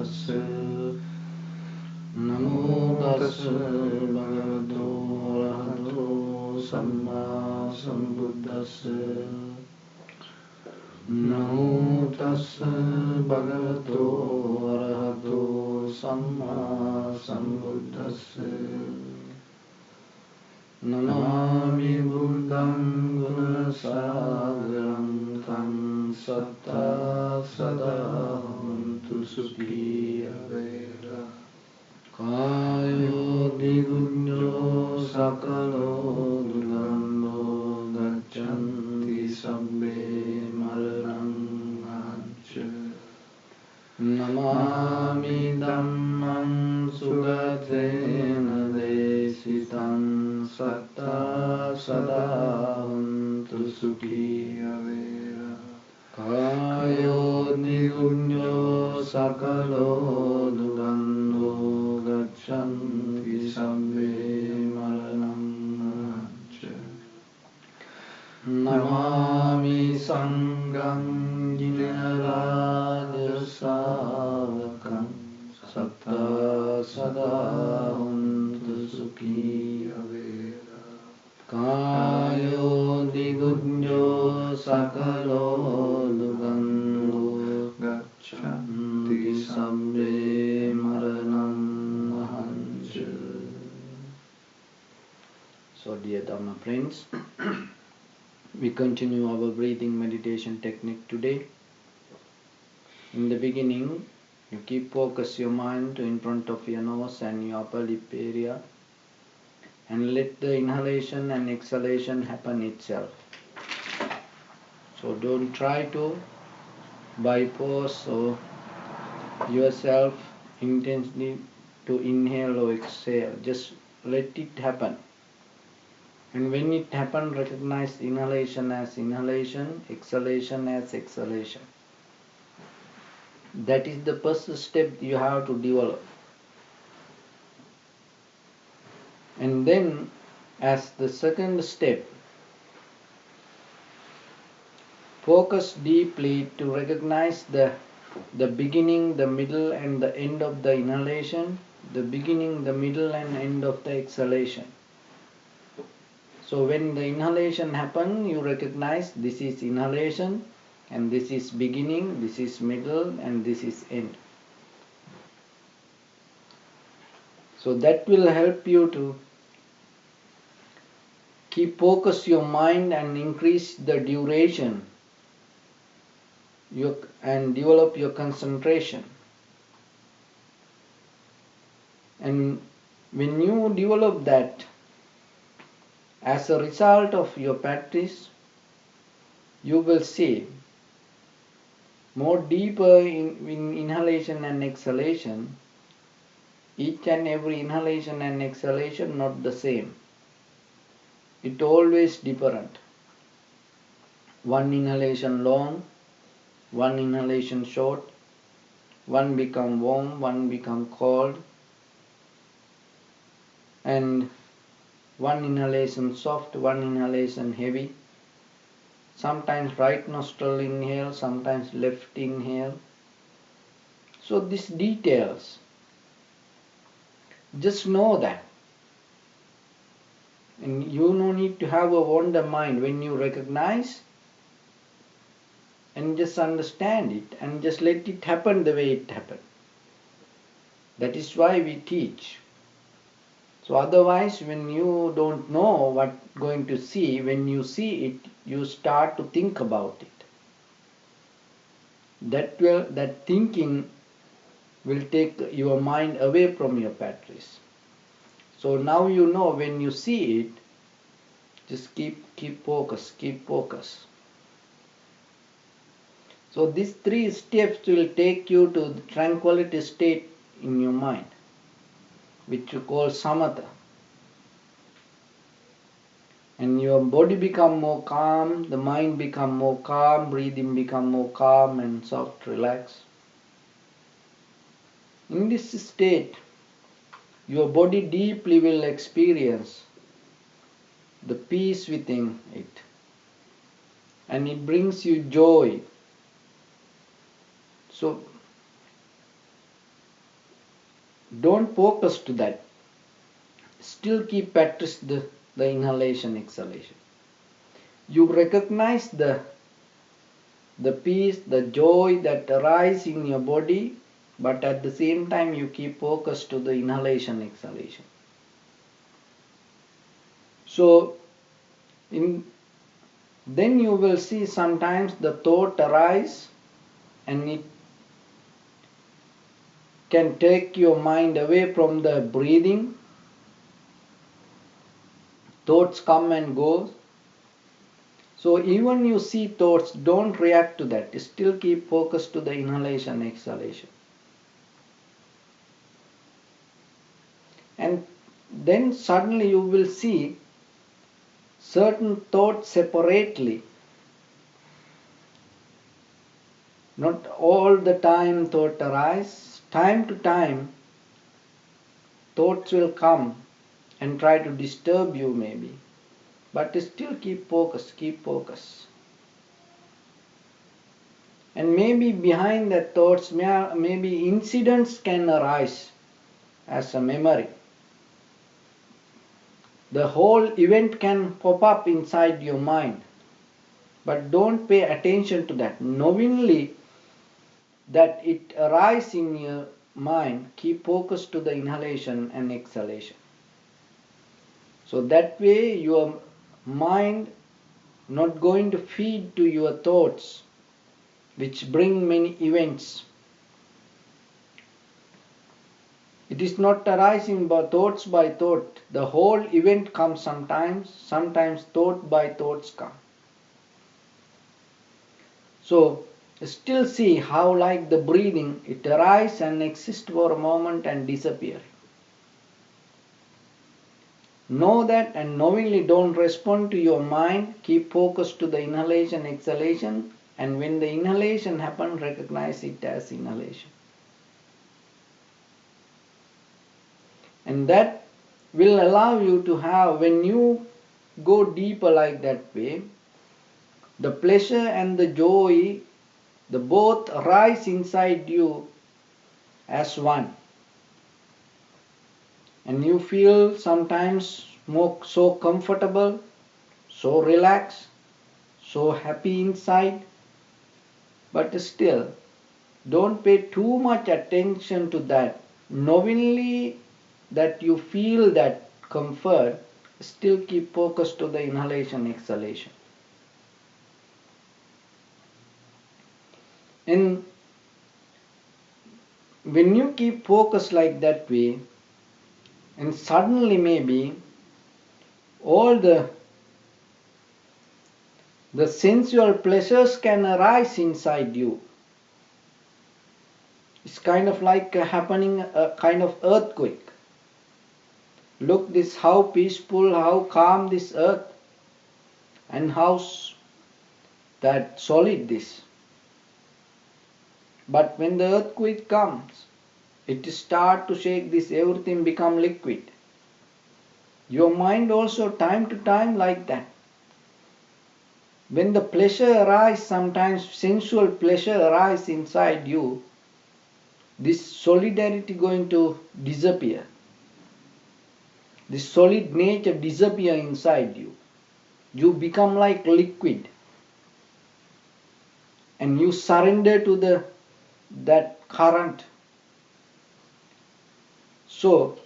tassa namo tassa bhagavato arahato samma sambuddhassa namo tassa bhagavato arahato samma sambuddhassa Namami Buddham Gunasagaram Tam Satta Sadahuntu Sukhi Avera Kayo Digunyo Sakalo Dulando Gachanti Sabbe Maranam Ancha Namami Dhammam Sugatena Desitam Satta Sadahuntu Sukhi Avera Kayo Nigunyo Sakalo Dugando Gachanti Sabbe Maranam Ancha Namami Sangham Jinaraja Savakam Satta Sadahuntu Sukhi Avera Kayo Digunjo Sakalo Dugando Gachanti Sabbe Maranam Ahancha. So dear Dhamma friends, we continue our breathing meditation technique today. In the beginning, you keep focus your mind to in front of your nose and your upper lip area and let the inhalation and exhalation happen itself. So don't try to bypass or yourself intensely to inhale or exhale. Just let it happen. And when it happens, recognize inhalation as inhalation, exhalation as exhalation. That is the first step you have to develop. And then, as the second step, focus deeply to recognize the beginning, the middle and the end of the inhalation, the beginning, the middle and end of the exhalation. So when the inhalation happens, you recognize this is inhalation and this is beginning, this is middle and this is end. So that will help you to keep focus your mind and increase the duration and develop your concentration. And when you develop that, as a result of your practice, you will see more deeper in inhalation and exhalation. Each and every inhalation and exhalation not the same. It always different. One inhalation long, one inhalation short, one become warm, one become cold, and one inhalation soft, one inhalation heavy. Sometimes right nostril inhale, sometimes left inhale. So these details, just know that. And you no need to have a wonder mind when you recognize and just understand it and just let it happen the way it happened. That is why we teach. So otherwise, when you don't know what going to see, when you see it, you start to think about it. That thinking will take your mind away from your practice. So now you know when you see it, just keep focus. So these 3 steps will take you to the tranquility state in your mind, which you call samatha. And your body become more calm, the mind become more calm, breathing become more calm and soft, relaxed. In this state, your body deeply will experience the peace within it, and it brings you joy. So don't focus to that. Still keep practice the inhalation, exhalation. You recognize the peace, the joy that arises in your body, but at the same time you keep focus to the inhalation, exhalation. So then you will see sometimes the thought arise and it can take your mind away from the breathing. Thoughts come and go. So even you see thoughts, don't react to that. Still keep focus to the inhalation, exhalation. And then suddenly you will see certain thoughts separately. Not all the time thought arise. Time to time thoughts will come and try to disturb you maybe. But still keep focus, keep focus. And maybe behind that thoughts, maybe incidents can arise as a memory. The whole event can pop up inside your mind. But don't pay attention to that. Knowingly that it arises in your mind, keep focus to the inhalation and exhalation. So that way your mind not going to feed to your thoughts which bring many events. It is not arising by thoughts by thought. The whole event comes sometimes thought by thoughts come. So still see how like the breathing, it arises and exists for a moment and disappears. Know that and knowingly don't respond to your mind. Keep focused to the inhalation, exhalation, and when the inhalation happens, recognize it as inhalation. And that will allow you to have, when you go deeper like that way, the pleasure and the joy, the both rise inside you as one. And you feel sometimes so comfortable, so relaxed, so happy inside. But still, don't pay too much attention to that. Knowingly that you feel that comfort, still keep focus to the inhalation, exhalation. And when you keep focus like that way, and suddenly maybe all the sensual pleasures can arise inside you. It's kind of like happening a kind of earthquake. Look this, how peaceful, how calm this earth, and how that solid this. But when the earthquake comes, it start to shake, this everything become liquid. Your mind also time to time like that. When the pleasure arises, sometimes sensual pleasure arises inside you, this solidarity going to disappear. This solid nature disappear inside you. You become like liquid. And you surrender to that current. So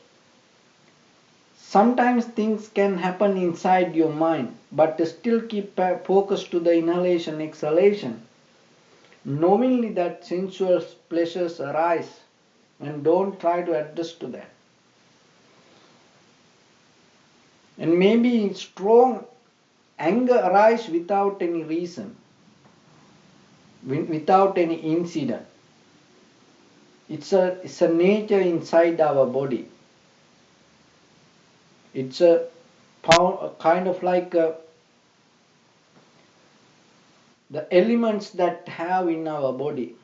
sometimes things can happen inside your mind, but still keep focus to the inhalation, exhalation. Knowingly that sensual pleasures arise, and don't try to adjust to that. And maybe strong anger arise without any reason, without any incident. It's a nature inside our body. It's a kind of like the elements that have in our body.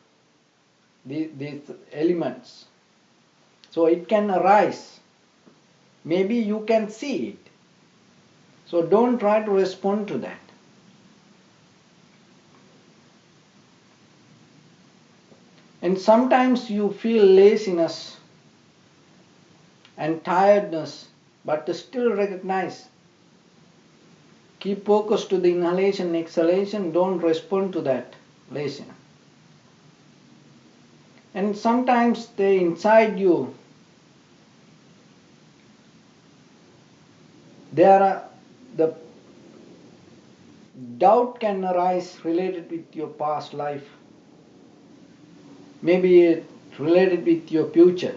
These elements. So it can arise. Maybe you can see it. So don't try to respond to that. And sometimes you feel laziness and tiredness, but still recognize. Keep focus to the inhalation, exhalation, don't respond to that relation. And sometimes they inside you, there are the doubt can arise related with your past life, maybe related with your future.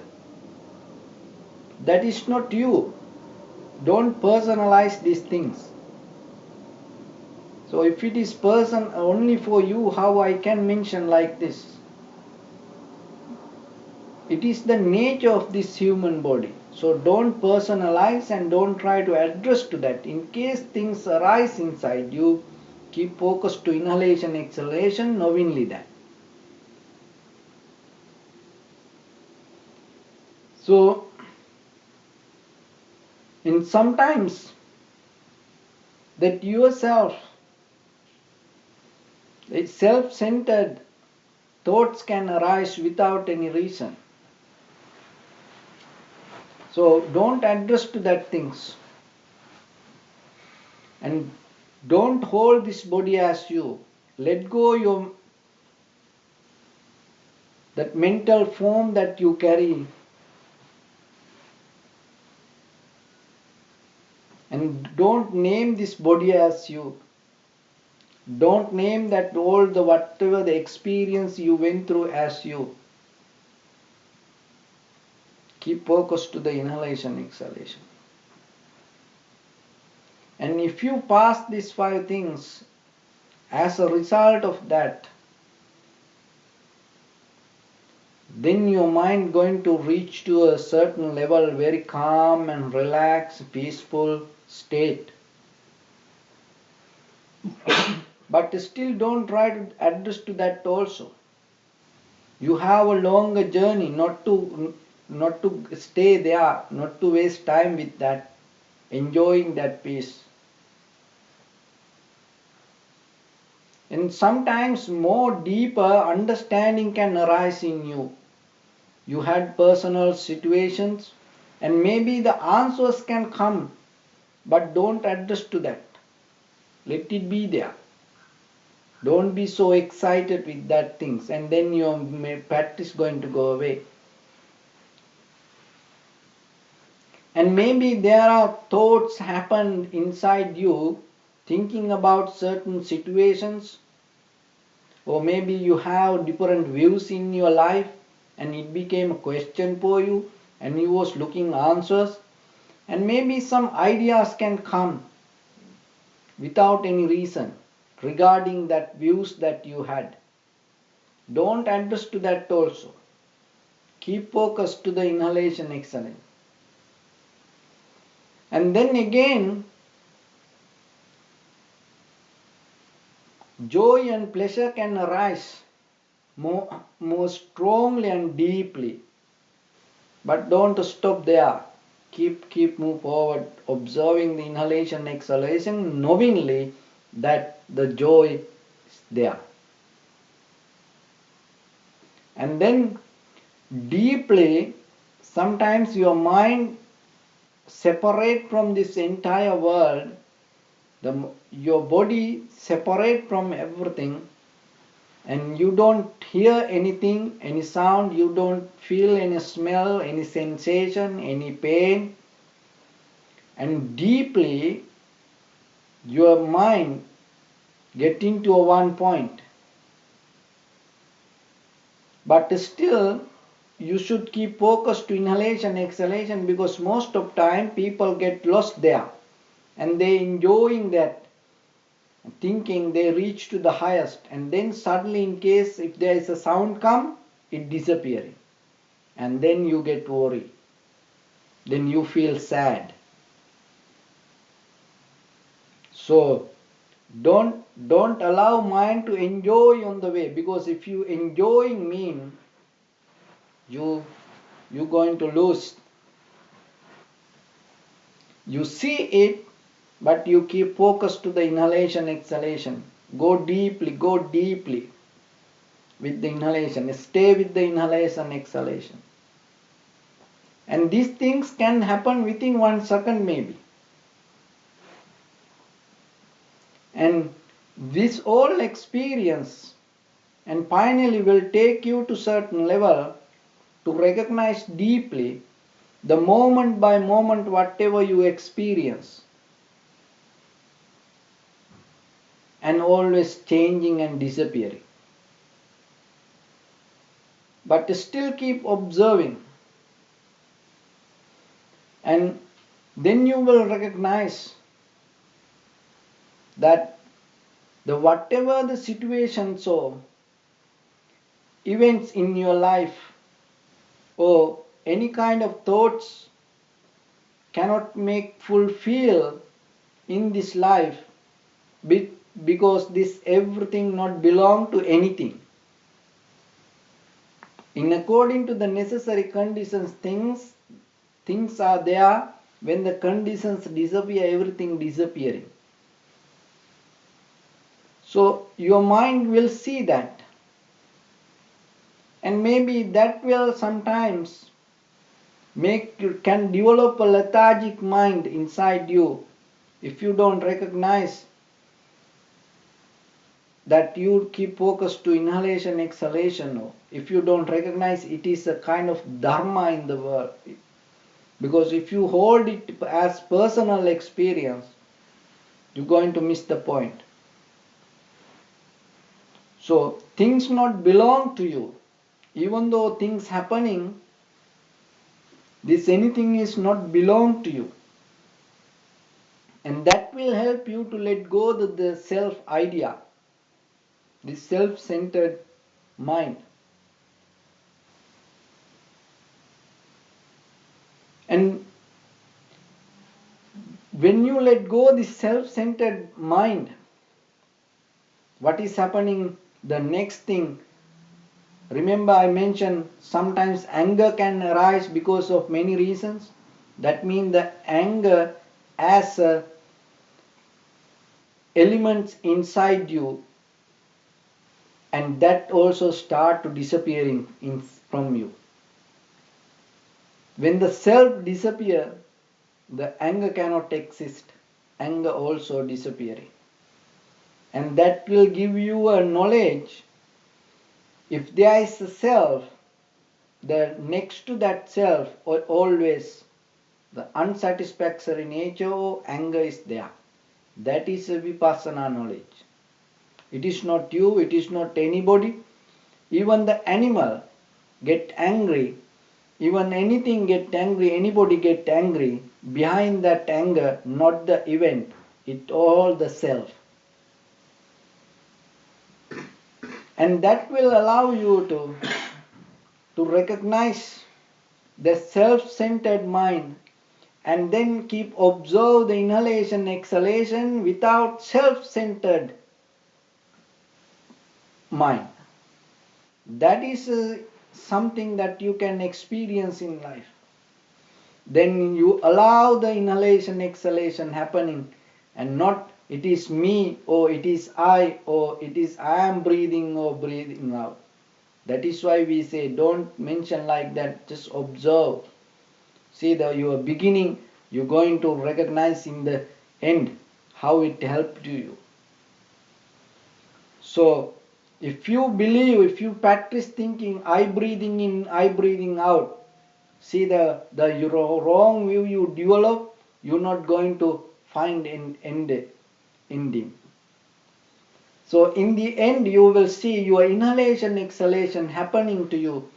That is not you. Don't personalize these things. So if it is person only for you, how I can mention like this? It is the nature of this human body. So don't personalize and don't try to address to that. In case things arise inside you, keep focus to inhalation, exhalation, knowingly that. So, in sometimes that yourself, self-centered thoughts can arise without any reason. So don't address to that things. And don't hold this body as you. Let go your that mental form that you carry. And don't name this body as you. Don't name that all the whatever the experience you went through as you. Keep focus to the inhalation, exhalation. And if you pass these 5 things, as a result of that, then your mind going to reach to a certain level, very calm and relaxed, peaceful state. But still don't try to address to that also. You have a longer journey, not to stay there, not to waste time with that, enjoying that peace. And sometimes more deeper understanding can arise in you. You had personal situations and maybe the answers can come, but don't address to that. Let it be there. Don't be so excited with that things and then your practice going to go away. And maybe there are thoughts happen inside you thinking about certain situations, or maybe you have different views in your life and it became a question for you and you was looking answers, and maybe some ideas can come without any reason regarding that views that you had. Don't address to that also. Keep focus to the inhalation, exhalation. And then again, joy and pleasure can arise more strongly and deeply. But don't stop there. Keep move forward, observing the inhalation, exhalation, knowingly that the joy is there. And then deeply, sometimes your mind separate from this entire world, your body separate from everything, and you don't hear anything, any sound, you don't feel any smell, any sensation, any pain, and deeply your mind get into a one point. But still you should keep focus to inhalation, exhalation, because most of time people get lost there and they enjoying that, thinking they reach to the highest, and then suddenly in case if there is a sound come, it disappearing, and then you get worried, then you feel sad. So don't allow mind to enjoy on the way, because if you enjoying mean you're going to lose. You see it, but you keep focus to the inhalation, exhalation. Go deeply with the inhalation. Stay with the inhalation, exhalation. And these things can happen within 1 second maybe. And this whole experience and finally will take you to certain level to recognize deeply the moment by moment whatever you experience, and always changing and disappearing. But still keep observing, and then you will recognize that the whatever the situations or events in your life or any kind of thoughts cannot make fulfill in this life because this everything not belong to anything. In according to the necessary conditions, things are there. When the conditions disappear, everything disappearing. So your mind will see that, and maybe that will sometimes can develop a lethargic mind inside you if you don't recognize that you keep focused to inhalation exhalation, or if you don't recognize it is a kind of dharma in the world. Because if you hold it as personal experience, you're going to miss the point. So things not belong to you. Even though things happening, this anything is not belong to you. And that will help you to let go of the self idea, this self-centered mind. And when you let go of this self-centered mind, what is happening? The next thing, remember I mentioned sometimes anger can arise because of many reasons. That means the anger as elements inside you, and that also start to disappearing from you. When the self disappear, the anger cannot exist. Anger also disappearing. And that will give you a knowledge. If there is a self, the next to that self always the unsatisfactory nature or anger is there. That is a vipassana knowledge. It is not you, it is not anybody. Even the animal get angry, even anything get angry, anybody get angry. Behind that anger, not the event, it all the self. And that will allow you to recognize the self-centered mind, and then keep observe the inhalation exhalation without self-centered mind. That is something that you can experience in life. Then you allow the inhalation exhalation happening, and not it is me or it is I or it is I am breathing or breathing out. That is why we say don't mention like that, just observe. See your beginning, you're going to recognize in the end how it helped you. So if you believe, if you practice thinking I breathing in, I breathing out, see the wrong view you develop, you're not going to find ending. So in the end you will see your inhalation exhalation happening to you,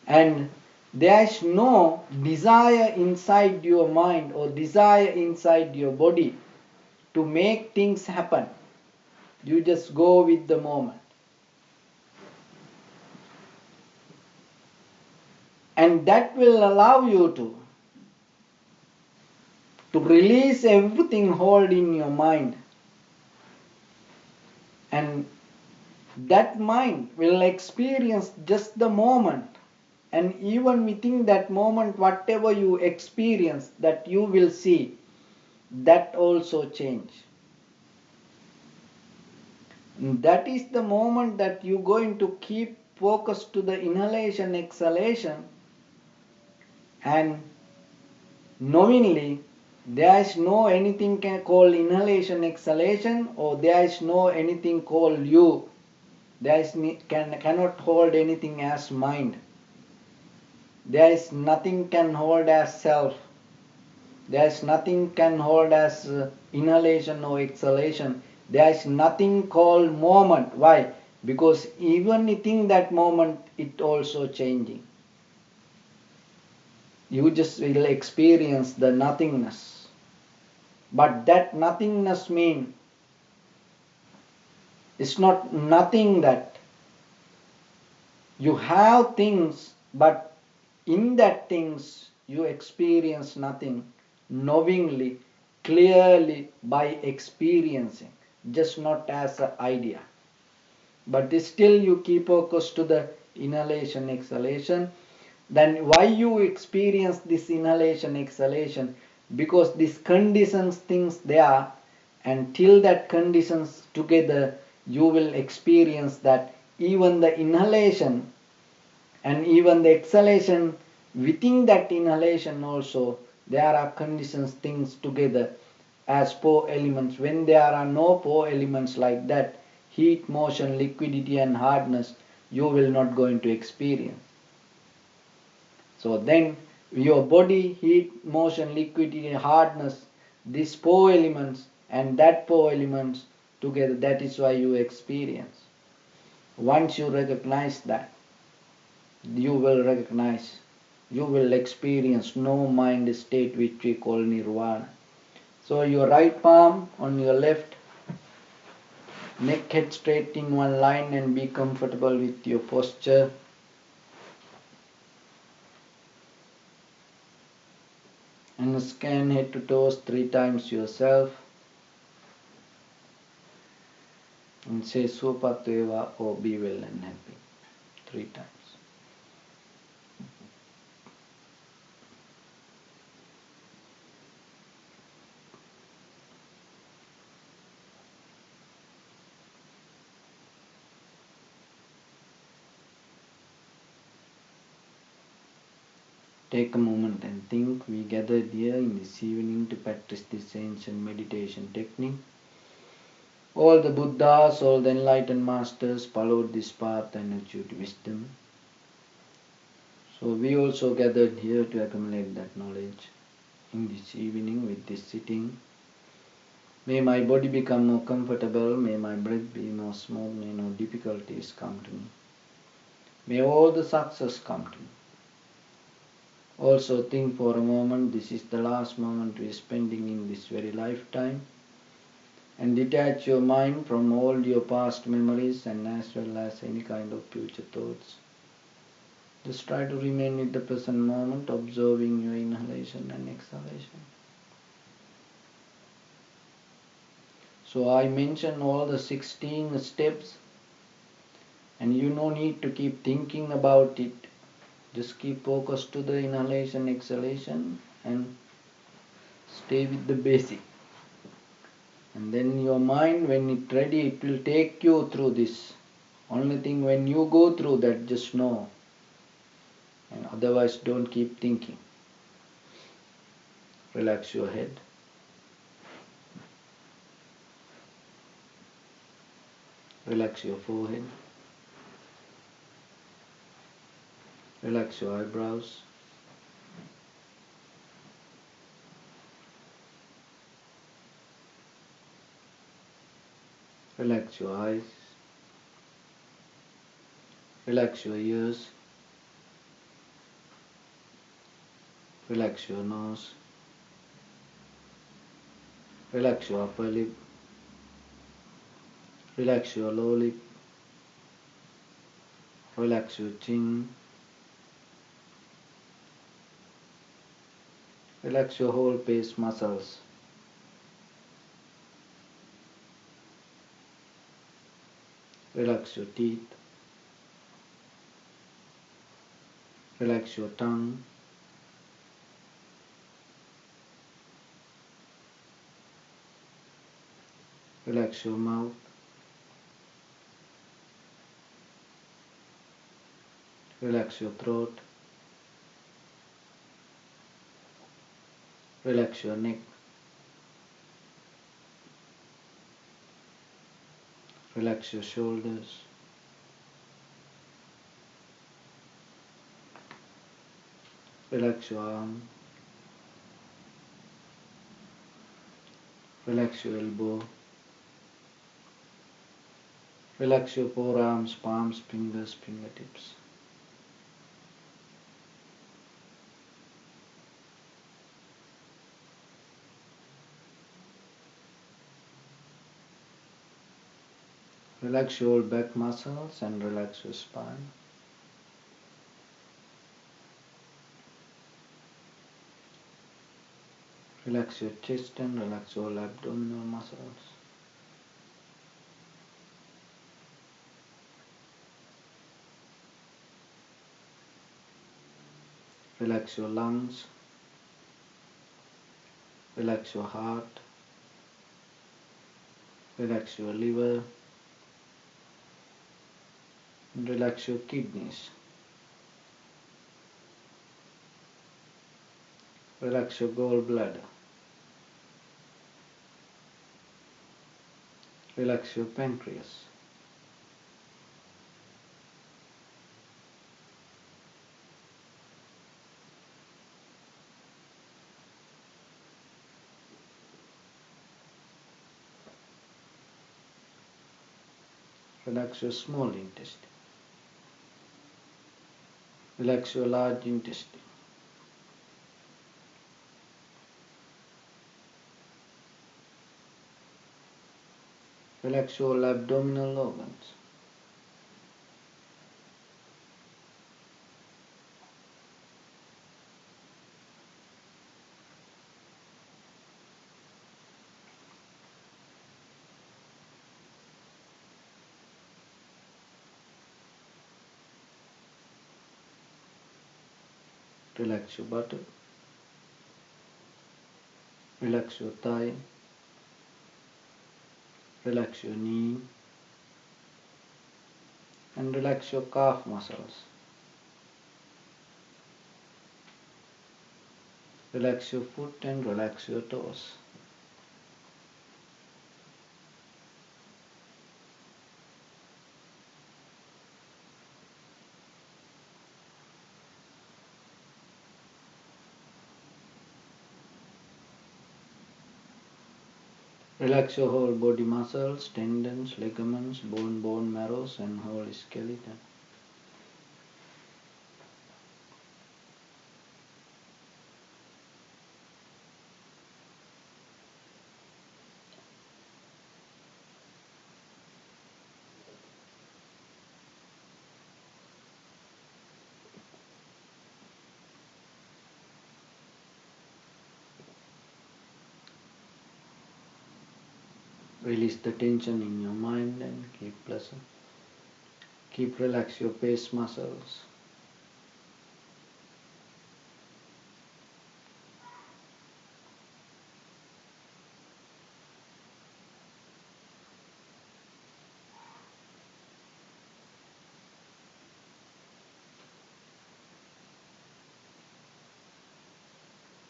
and there is no desire inside your mind or desire inside your body to make things happen. You just go with the moment. And that will allow you to release everything hold in your mind. And that mind will experience just the moment. And even within that moment, whatever you experience, that you will see, that also change. And that is the moment that you're going to keep focused to the inhalation, exhalation, And knowingly, there is no anything can call inhalation exhalation, or there is no anything called you. There is cannot hold anything as mind. There is nothing can hold as self. There is nothing can hold as inhalation or exhalation. There is nothing called moment. Why? Because even within that moment, it also changing. You just will experience the nothingness. But that nothingness mean it's not nothing that you have things, but in that things you experience nothing knowingly, clearly by experiencing, just not as an idea. But still you keep focus to the inhalation, exhalation. Then why you experience this inhalation, exhalation? Because these conditions things there, and till that conditions together, you will experience that even the inhalation and even the exhalation, within that inhalation also there are conditions things together as four elements. When there are no four elements like that, heat, motion, liquidity and hardness, you will not going to experience. So then your body, heat, motion, liquidity, hardness, these four elements and that four elements together, that is why you experience. Once you recognize that, you will recognize, you will experience no mind state which we call nirvana. So your right palm on your left, neck head straight in one line, and be comfortable with your posture. And scan head to toes 3 times yourself. And say Supateva or be well and happy 3 times. Take a moment and think. We gathered here in this evening to practice this ancient meditation technique. All the Buddhas, all the enlightened masters followed this path and achieved wisdom. So we also gathered here to accumulate that knowledge in this evening with this sitting. May my body become more comfortable, may my breath be more smooth, may no difficulties come to me. May all the success come to me. Also think for a moment, this is the last moment we are spending in this very lifetime, and detach your mind from all your past memories and as well as any kind of future thoughts. Just try to remain with the present moment, observing your inhalation and exhalation. So I mentioned all the 16 steps, and you no need to keep thinking about it. Just keep focus to the inhalation, exhalation, and stay with the basic. And then your mind, when it's ready, it will take you through this. Only thing, when you go through that, just know. And otherwise, don't keep thinking. Relax your head. Relax your forehead. Relax your eyebrows. Relax your eyes. Relax your ears. Relax your nose. Relax your upper lip. Relax your lower lip. Relax your chin. Relax your whole face muscles. Relax your teeth. Relax your tongue. Relax your mouth. Relax your throat. Relax your neck. Relax your shoulders. Relax your arm. Relax your elbow. Relax your forearms, palms, fingers, fingertips. Relax your back muscles and relax your spine. Relax your chest and relax all abdominal muscles. Relax your lungs. Relax your heart. Relax your liver. And relax your kidneys. Relax your gallbladder. Relax your pancreas. Relax your small intestine. Relax your large intestine. Relax all abdominal organs. Relax your buttock. Relax your thigh. Relax your knee. And relax your calf muscles. Relax your foot and relax your toes. Relax your whole body muscles, tendons, ligaments, bone marrows and whole skeleton. Release the tension in your mind and keep pleasant. Relax your face muscles.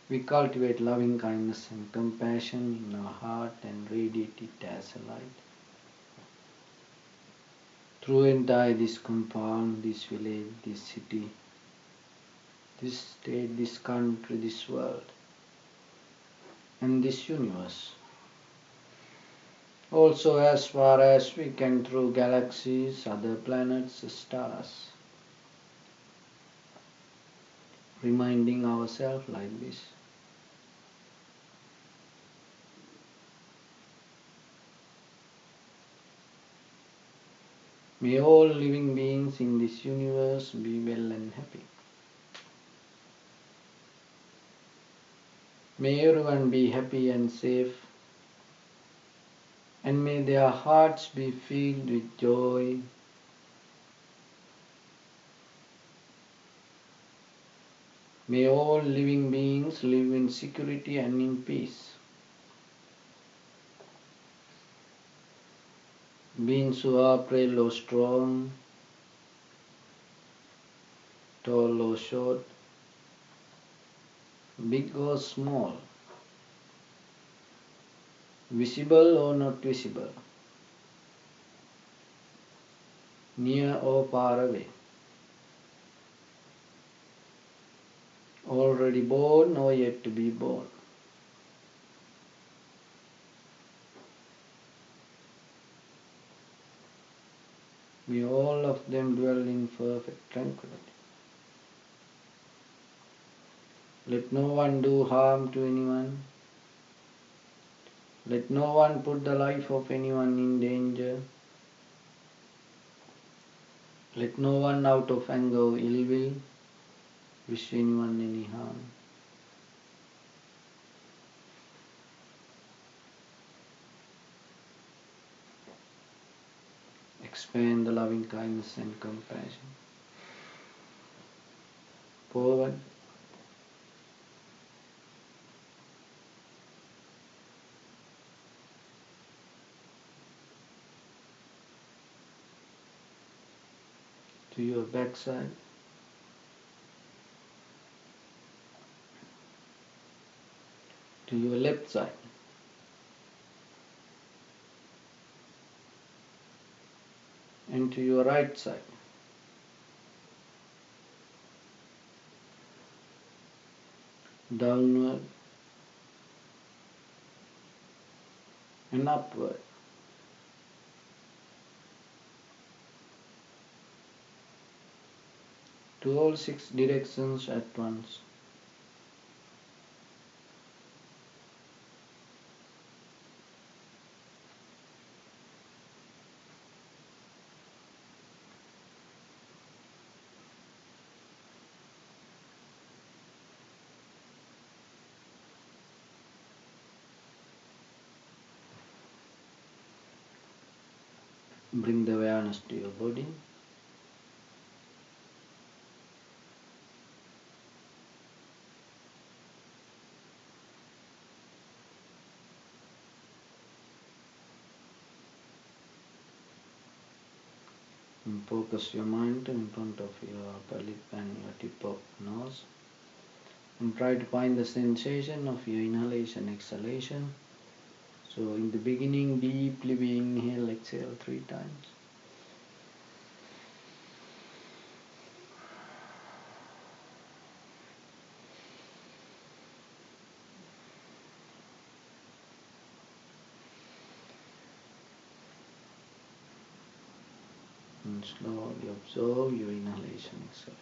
We cultivate loving kindness and compassion in our heart and radiate it as a light. Through entire this compound, this village, this city, this state, this country, this world, and this universe. Also as far as we can through galaxies, other planets, stars. Reminding ourselves like this. May all living beings in this universe be well and happy. May everyone be happy and safe, and may their hearts be filled with joy, may all living beings live in security and in peace. Beings who are frail or strong, tall or short, big or small, visible or not visible, near or far away, already born or yet to be born. May all of them dwell in perfect tranquility. Let no one do harm to anyone. Let no one put the life of anyone in danger. Let no one out of anger or ill will wish anyone any harm. Expand the loving kindness and compassion. Forward. To your backside. To your left side. And to your right side. Downward and upward. To all 6 directions at once. Bring the awareness to your body. And focus your mind in front of your upper lip and your tip of nose. And try to find the sensation of your inhalation, exhalation. So in the beginning, deeply we inhale, exhale 3 times. And slowly observe your inhalation, exhalation.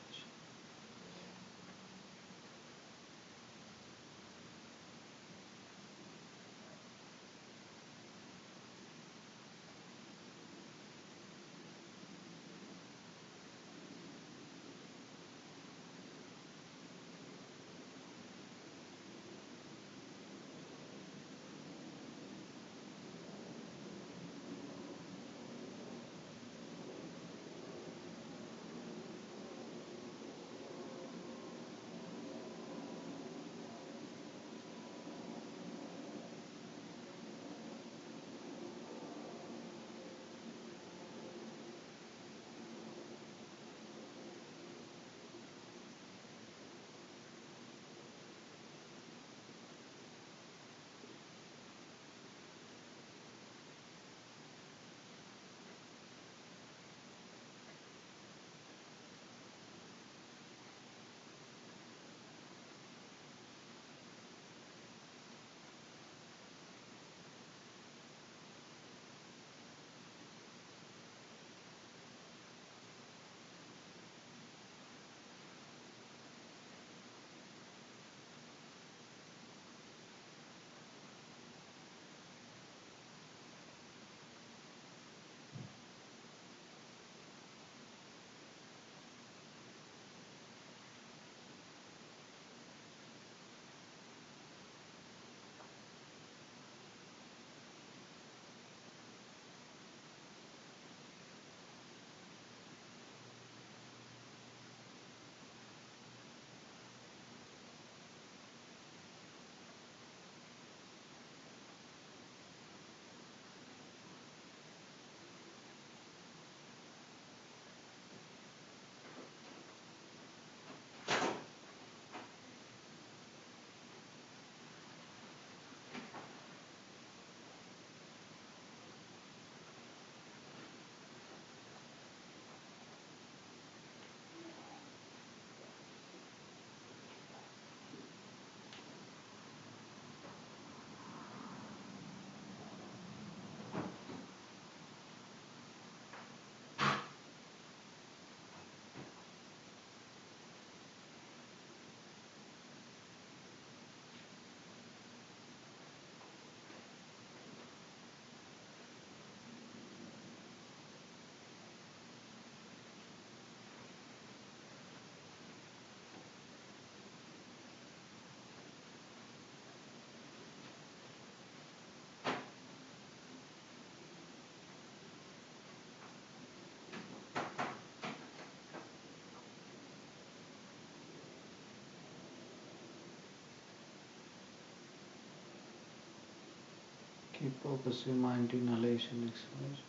Keep focus your mind to inhalation, exhalation.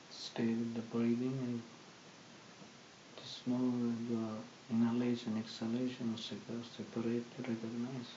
Stay with the breathing and just know your inhalation, exhalation, separate, recognize.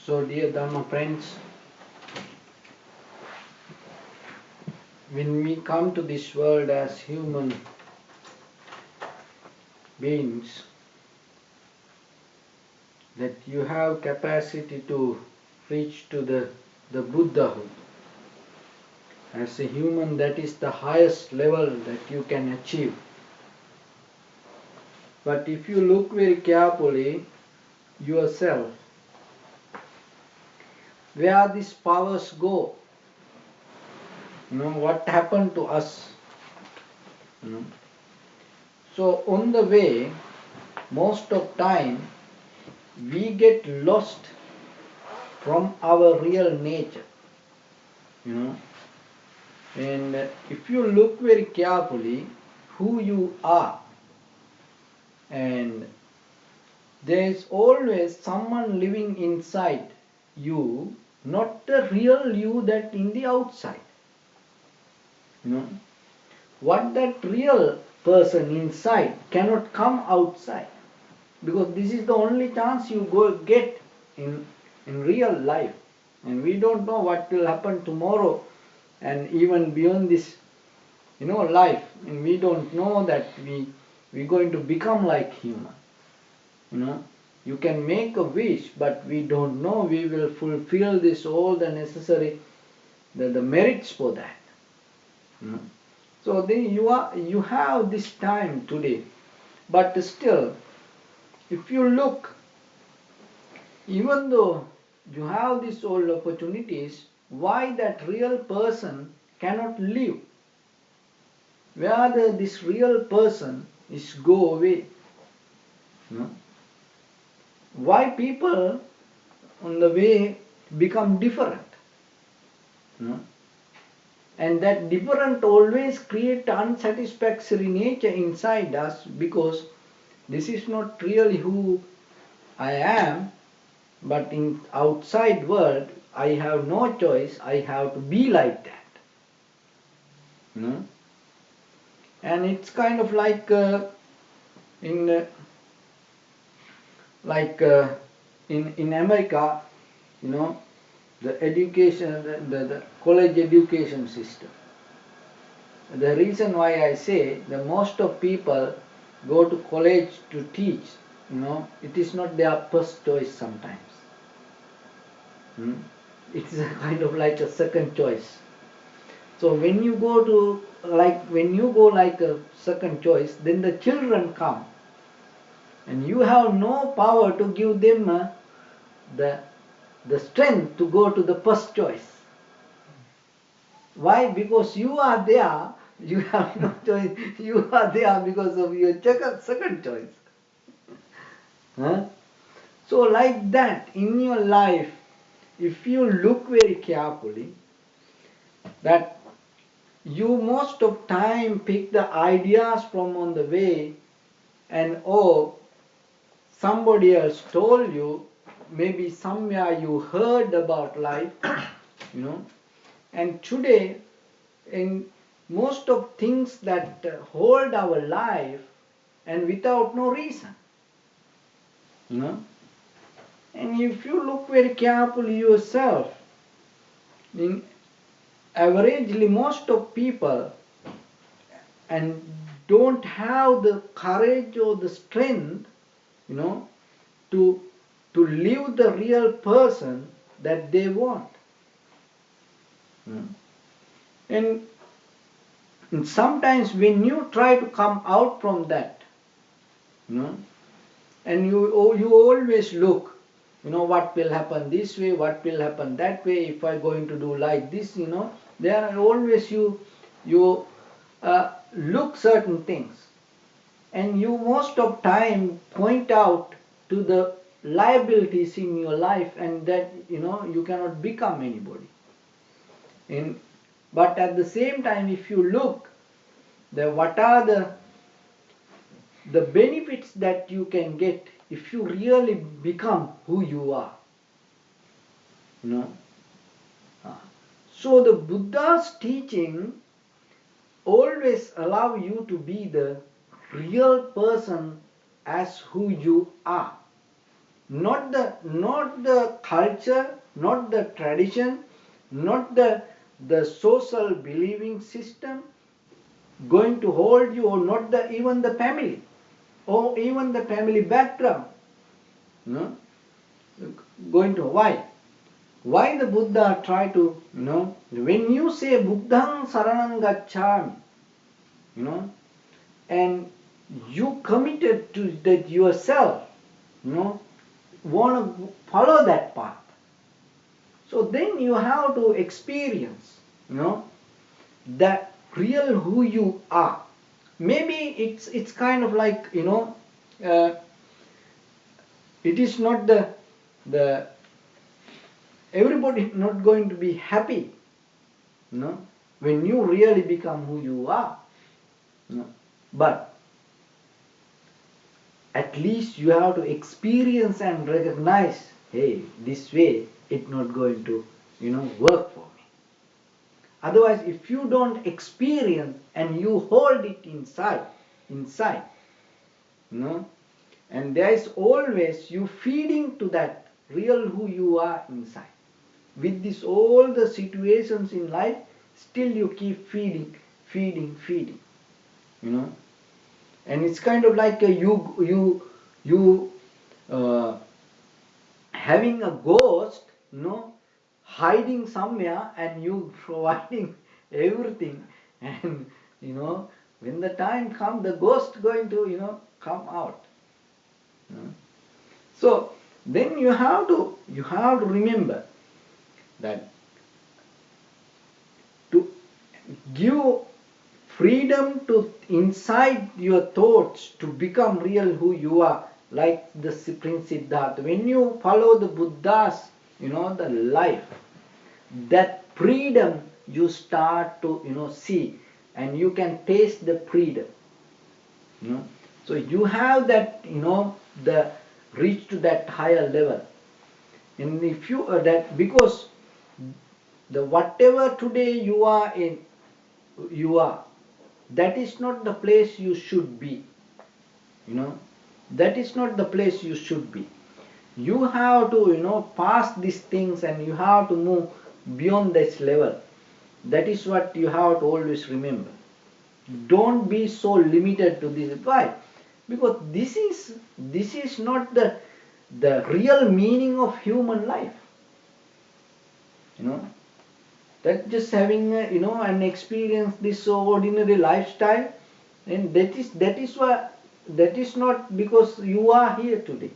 So dear Dharma friends, when we come to this world as human beings, that you have capacity to reach to the Buddhahood. As a human, that is the highest level that you can achieve. But if you look very carefully yourself, where these powers go, what happened to us? So on the way, most of time, we get lost from our real nature. And if you look very carefully who you are, and there is always someone living inside you, not the real you that in the outside. What that real person inside cannot come outside, because this is the only chance you get in real life, and we don't know what will happen tomorrow, and even beyond this life, and we don't know that we're going to become like human. You can make a wish, but we don't know we will fulfill this all the necessary the merits for that. So then you have this time today, but still, if you look, even though you have these all opportunities, why that real person cannot live? Where this real person is go away? Why people on the way become different? And that different always create unsatisfactory nature inside us, because this is not really who I am, but in outside world I have no choice, I have to be like that. And it's kind of like in America, the education, the college education system. The reason why I say that most of people go to college to teach, it is not their first choice sometimes. It's a kind of like a second choice. So when you go like a second choice, then the children come, and you have no power to give them the strength to go to the first choice. Why? Because you are there, you have no choice. You are there because of your second choice. So like that, in your life, if you look very carefully, that you most of time pick the ideas from on the way, and somebody else told you, maybe somewhere you heard about life, and today in most of things that hold our life, and without no reason, and if you look very carefully yourself, in averagely most of people and don't have the courage or the strength, to live the real person that they want. And sometimes when you try to come out from that, and you always look, what will happen this way, what will happen that way, if I'm going to do like this, there are always you look certain things, and you most of time point out to the liabilities in your life, and that you cannot become anybody. But at the same time, if you look, what are the benefits that you can get if you really become who you are. So the Buddha's teaching always allow you to be the real person as who you are. not the culture, not the tradition, not the social believing system going to hold you, or not even the family, or even the family background. No, going to why? Why the Buddha try to, when you say Buddhang Saranam Gacchami, and you committed to that yourself, want to follow that path. So then you have to experience, that real who you are. Maybe it's kind of like, it is not the everybody not going to be happy, when you really become who you are. But at least you have to experience and recognize, hey, this way it's not going to, work for me. Otherwise, if you don't experience and you hold it inside, and there is always you feeding to that real who you are inside. With this all the situations in life, still you keep feeding, and it's kind of like you having a ghost, hiding somewhere, and you providing everything, and when the time comes, the ghost going to come out. So then you have to remember that to give freedom to inside your thoughts to become real who you are, like the Prince Siddhartha. When you follow the Buddha's, the life, that freedom you start to see, and you can taste the freedom. So you have that, the reach to that higher level. And if you that, because the whatever today you are in, that is not the place you should be. That is not the place you should be. You have to pass these things, and you have to move beyond this level. That is what you have to always remember. Don't be so limited to this. Why? Because this is not the real meaning of human life. That just having an experience this ordinary lifestyle, and that is not because you are here today.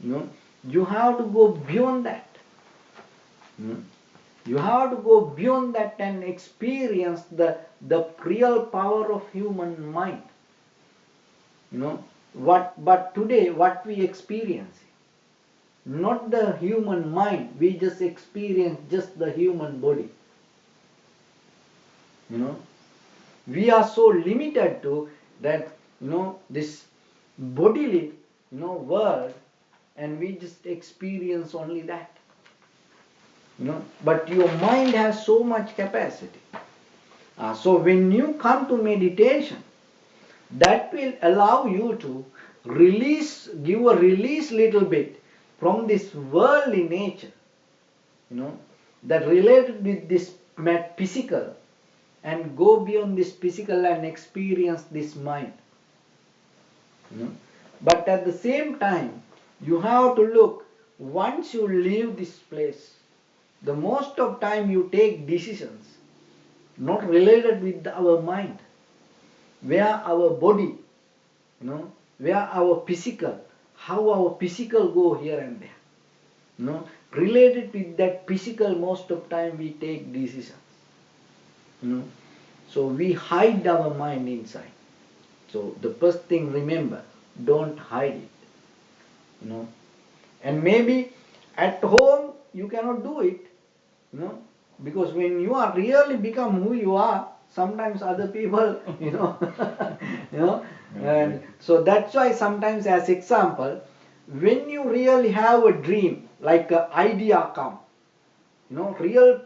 You have to go beyond that. You have to go beyond that and experience the real power of human mind. But today what we experience, not the human mind, we just experience just the human body. We are so limited to that, this bodily, world, and we just experience only that. But your mind has so much capacity. So when you come to meditation, that will allow you to give a release little bit from this worldly nature, that related with this physical, and go beyond this physical and experience this mind. But at the same time, you have to look, once you leave this place, the most of time you take decisions not related with our mind, where our body, where our physical, how our physical go here and there. Related with that physical, most of time we take decisions. So we hide our mind inside. So the first thing, remember, don't hide it. And maybe at home you cannot do it, because when you are really become who you are, sometimes other people, and so that's why sometimes, as example, when you really have a dream, like an idea come, real,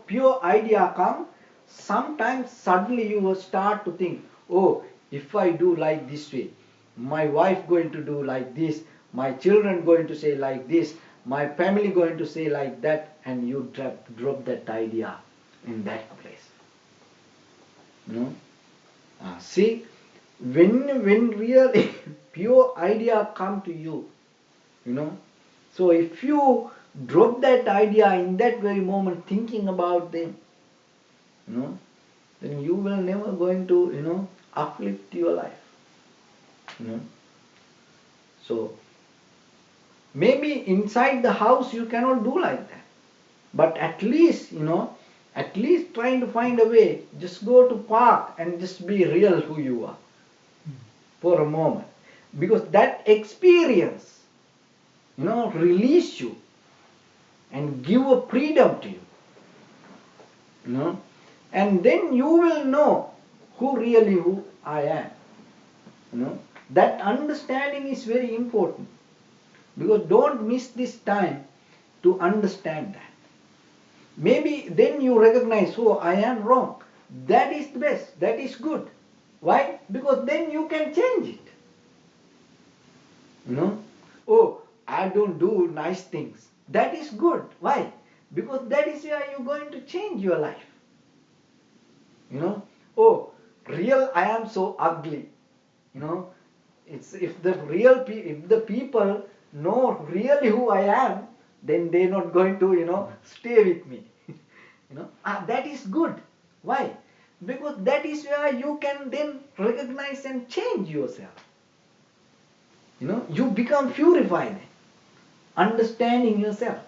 pure idea come, sometimes suddenly you will start to think, oh, if I do like this way, my wife going to do like this, my children going to say like this, my family going to say like that, and you drop that idea in that place. You know? See, when really pure idea come to you, so if you drop that idea in that very moment thinking about them, then you will never going to, uplift your life. So maybe inside the house you cannot do like that, but at least, trying to find a way, just go to park and just be real who you are for a moment, because that experience, release you and give a freedom to you, and then you will know who I am. That understanding is very important, because don't miss this time to understand that. Maybe then you recognize, oh, I am wrong. That is the best. That is good. Why? Because then you can change it. Oh, I don't do nice things. That is good. Why? Because that is where you're going to change your life. Oh, real I am so ugly. It's if the people know really who I am, then they're not going to stay with me. That is good. Why? Because that is where you can then recognize and change yourself. You become purified, understanding yourself.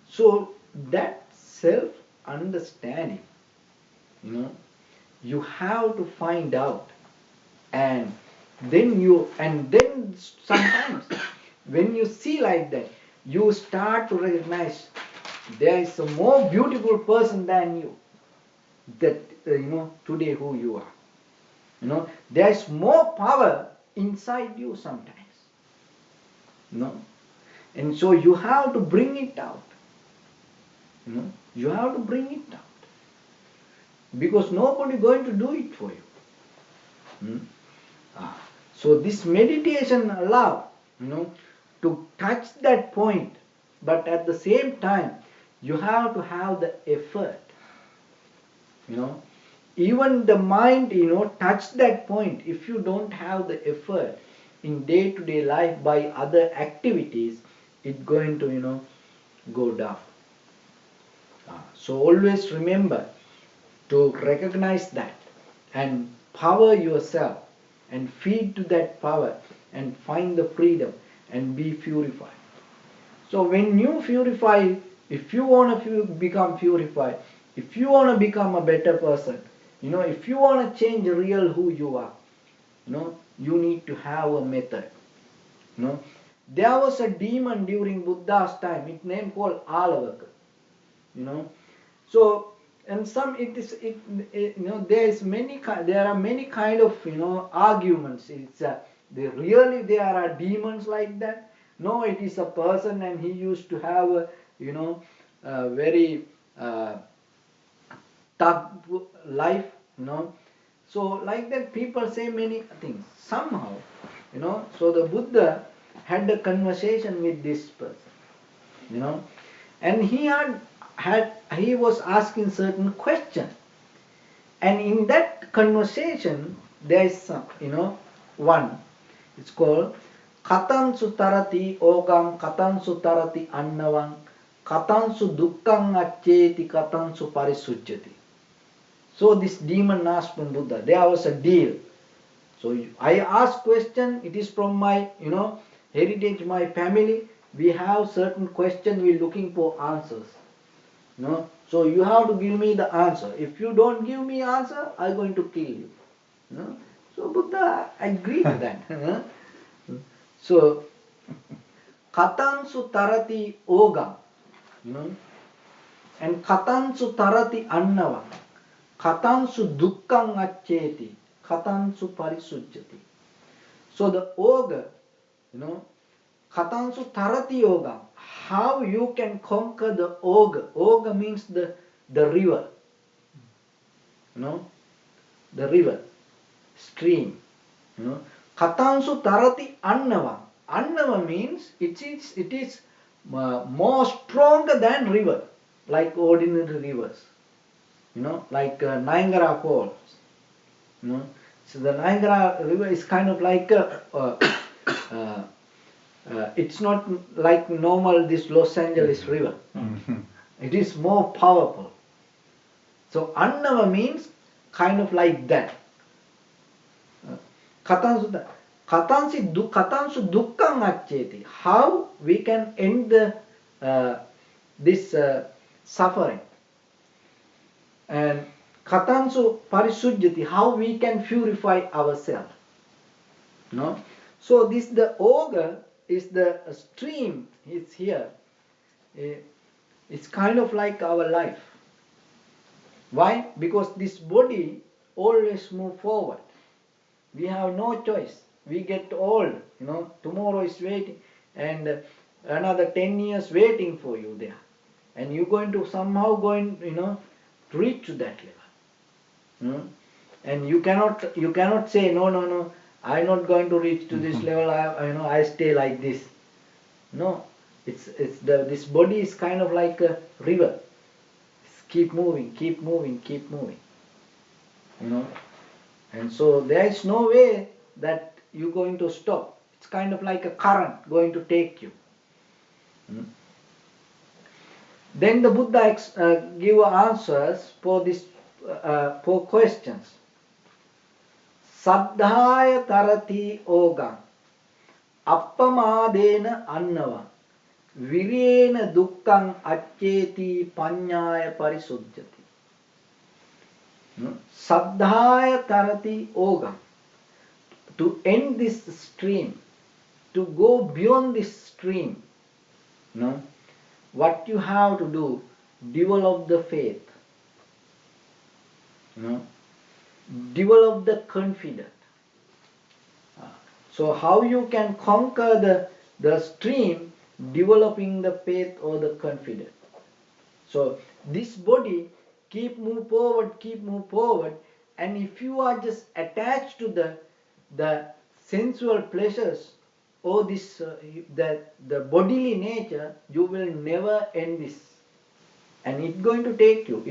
So that self understanding, you have to find out, and then sometimes when you see like that, you start to recognize there is a more beautiful person than you, that today who you are. There is more power inside you sometimes. And so you have to bring it out. You have to bring it out, because nobody going to do it for you. So this meditation allow to touch that point, but at the same time you have to have the effort. Even the mind touch that point. If you don't have the effort in day-to-day life by other activities, it's going to go down. So always remember to recognize that and power yourself and feed to that power and find the freedom and be purified. So when you purify, if you want to become purified, if you want to become a better person, if you want to change real who you are, you need to have a method. There was a demon during Buddha's time. Its name called Alavaka. So and there are many kind of arguments. There are demons like that. No, it is a person, and he used to have a very tough life. So like that, people say many things. Somehow, so the Buddha had a conversation with this person, and he was asking certain question, and in that conversation there is some, one. It's called Katansu tarati ogam katansu tarati annavang katansu dukkang accheti katansu parisujjati. So this demon asked from Buddha. There was a deal. So I ask question. It is from my heritage, my family. We have certain question. We're looking for answers. So you have to give me the answer. If you don't give me answer, I'm going to kill you. So Buddha agreed to that. So katansu tarati ogam, and katansu tarati annava, katansu dukkang accheti, katansu parisujjati. So the ogre, katansu tarati ogam, how you can conquer the ogre. Ogre means the river, the river, stream. Katansu tarati annava. Annava means it is more stronger than river, like ordinary rivers. Like Niagara Falls. So the Niagara River is kind of like uh, it's not like normal this Los Angeles River. It is more powerful. So Annava means kind of like that. Katansu dukkang accheti. How we can end this suffering. And Katansu parisujjati. How we can purify ourselves. So this the ogre is the stream. It's here. It's kind of like our life. Why? Because this body always move forward. We have no choice. We get old. Tomorrow is waiting, and another 10 years waiting for you there, and you're going to somehow to reach to that level. And you cannot say no. I'm not going to reach to this level. I stay like this. No, this body is kind of like a river. Keep moving. And so there is no way that you're going to stop. It's kind of like a current going to take you. Then the Buddha give answers for this 4 questions. Saddhaya tarati ogam, appamadena annava, virena dukkang accheti panyaya parisujjati. Saddhaya tarati ogam. To end this stream, to go beyond this stream, what you have to do, develop the faith, develop the confidence. So how you can conquer the stream, developing the faith or the confidence. So this body keep move forward, and if you are just attached to the sensual pleasures or this the bodily nature, you will never end this, and it's going to take you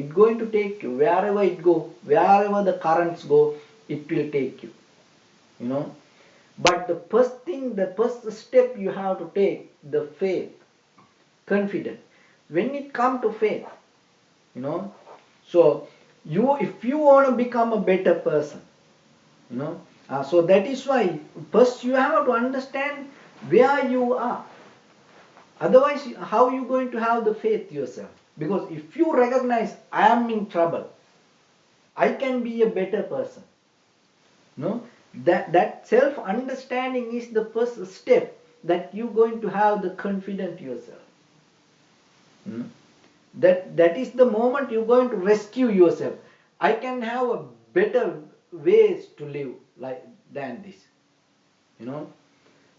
wherever it go, wherever the currents go, it will take you. But the first step you have to take, the faith, confidence. When it comes to faith, so if you want to become a better person, so that is why first you have to understand where you are. Otherwise, how are you going to have the faith yourself? Because if you recognize, I am in trouble, I can be a better person. That self-understanding is the first step that you're going to have the confidence yourself. That is the moment you're going to rescue yourself. I can have a better ways to live than this.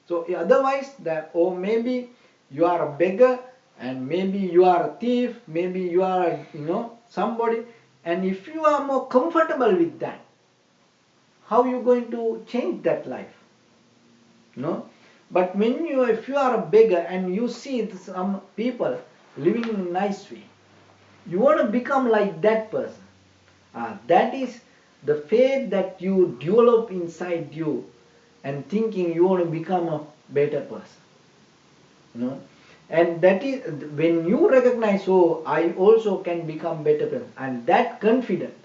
So otherwise, or maybe you are a beggar, and maybe you are a thief, maybe you are somebody, and if you are more comfortable with that, how are you going to change that life? But if you are a beggar and you see some people living in a nice way, you want to become like that person. That is the faith that you develop inside you, and thinking you want to become a better person. And that is when you recognize, I also can become better person, and that confidence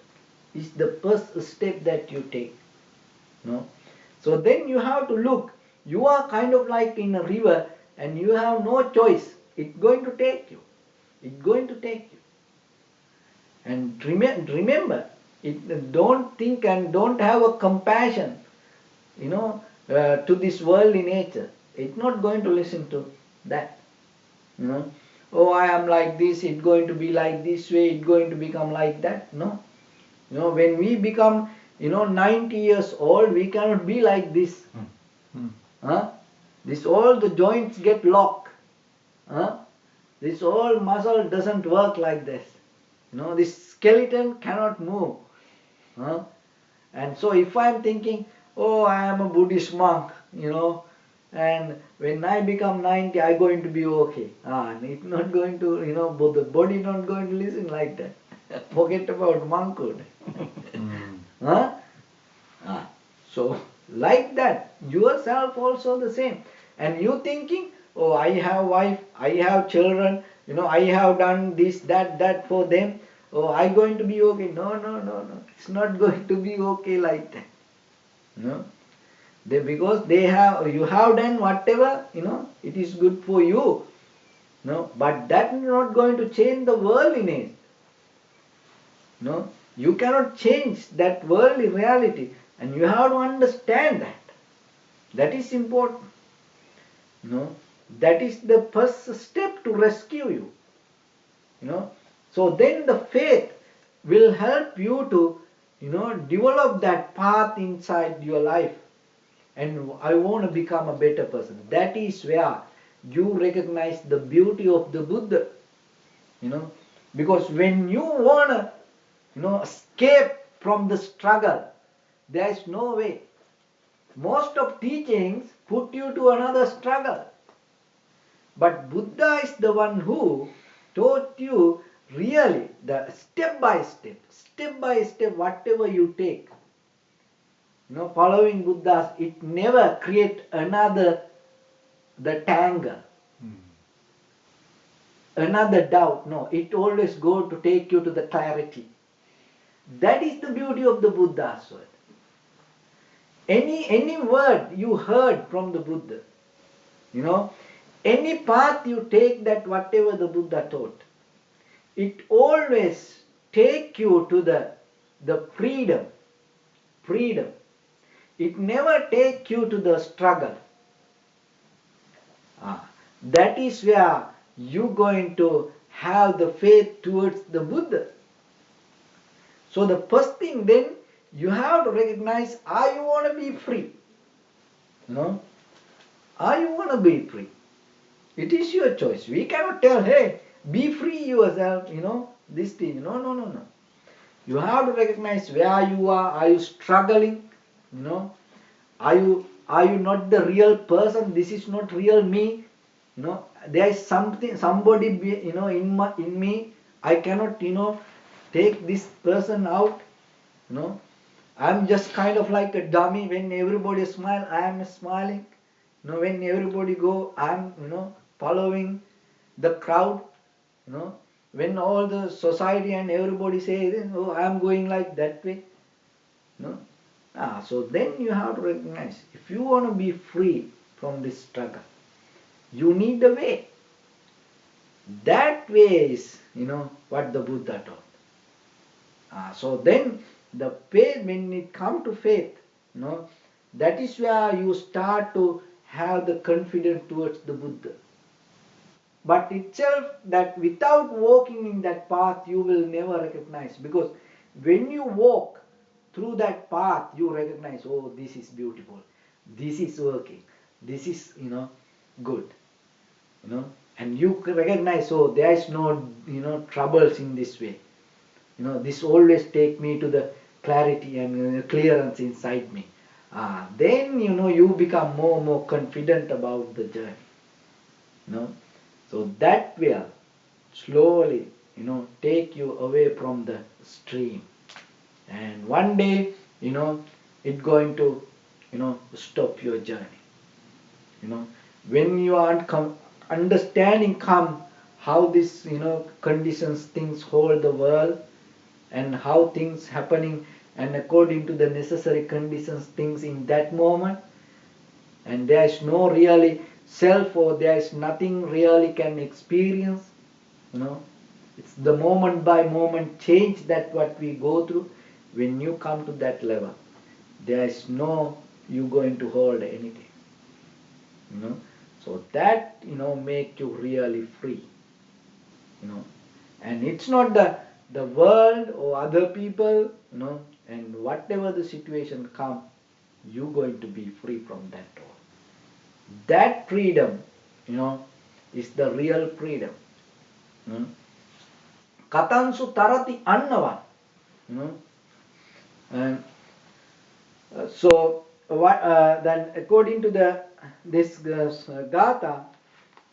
is the first step that you take. So then you have to look, you are kind of like in a river, and you have no choice. It's going to take you. And remember, don't think and don't have a compassion, to this worldly nature. It's not going to listen to that. I am like this, it's going to be like this way, it's going to become like that. No. When we become 90 years old, we cannot be like this. This all the joints get locked. This all muscle doesn't work like this. This skeleton cannot move. And so if I am thinking, oh, I am a Buddhist monk, and when I become 90, I'm going to be okay. It's not going to, but the body not going to listen like that. Forget about monkhood. Huh? So, like that, yourself also the same. And you thinking, oh, I have wife, I have children, I have done this, that for them. Oh, I going to be okay. No, no, no, no. It's not going to be okay like that. No. Because you have done whatever, it is good for you. No, but that is not going to change the worldliness. No, you cannot change that worldly reality, and you have to understand that. That is important. No, that is the first step to rescue you. So then the faith will help you to, develop that path inside your life. And I want to become a better person. That is where you recognize the beauty of the Buddha. Because when you want to, escape from the struggle, there is no way. Most of teachings put you to another struggle. But Buddha is the one who taught you really the step by step, whatever you take. Following Buddha, it never create the tangle, another doubt. No, it always go to take you to the clarity. That is the beauty of the Buddha's word. Any word you heard from the Buddha, any path you take, that whatever the Buddha taught, it always take you to the freedom. It never take you to the struggle. That is where you going to have the faith towards the Buddha. So the first thing then, you have to recognize, I want to be free. I want to be free. It is your choice. We cannot tell, hey, be free yourself, this thing. No. You have to recognize where you are. Are you struggling? Are you not the real person? This is not real me. There is somebody, in me. I cannot, take this person out. I'm just kind of like a dummy. When everybody smile, I am smiling. When everybody go, I'm, following the crowd. When all the society and everybody say, oh, I'm going like that way. So then you have to recognize, if you want to be free from this struggle, you need a way. That way is, what the Buddha taught. So then the faith, when it comes to faith, that is where you start to have the confidence towards the Buddha. But itself, that without walking in that path, you will never recognize. Because when you walk through that path, you recognize, oh, this is beautiful. This is working. This is, good. And you recognize, oh, there is no, troubles in this way. This always take me to the clarity and clearance inside me. Then, you become more and more confident about the journey. So that will slowly, take you away from the stream. And one day, it's going to, stop your journey. When you are understanding come how this, conditions, things hold the world, and how things happening, and according to the necessary conditions, things in that moment, and there is no really self, or there is nothing really can experience. It's the moment by moment change that what we go through. When you come to that level, there is no you going to hold anything. So that make you really free. And it's not the world or other people, and whatever the situation come, you going to be free from that all. That freedom, is the real freedom. Katansu tarati annavan. And so then according to this gatha,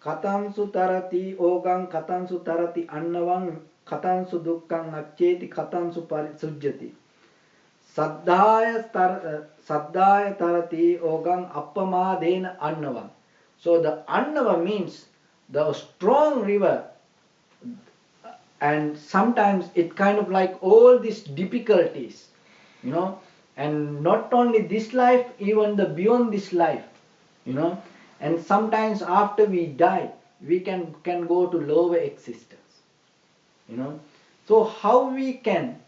katansu tarati ogam katansu tarati annavang katansu dukkang accheti katansu parisujjati saddhaya tarati ogam appamadena annavang. So the annava means the strong river, and sometimes it kind of like all these difficulties, and not only this life, even the beyond this life, and sometimes after we die we can go to lower existence, so how we can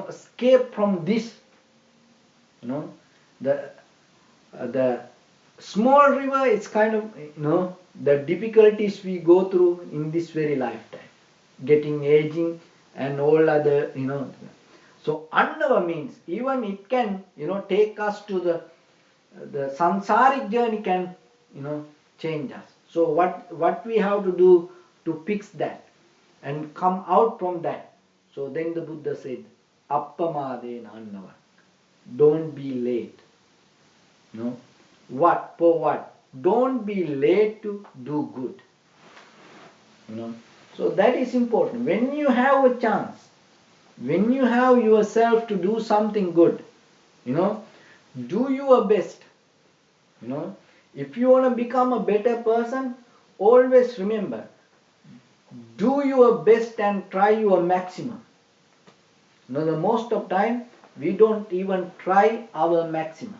escape from this, the small river is kind of the difficulties we go through in this very lifetime, getting aging and all other, so annava means even it can take us to the samsaric journey, can change us. So what we have to do to fix that and come out from that? So then the Buddha said, appamadena annava, don't be late. What for? What? Don't be late to do good. So that is important. When you have a chance, when you have yourself to do something good, do your best. If you want to become a better person, always remember, do your best and try your maximum. The most of time we don't even try our maximum.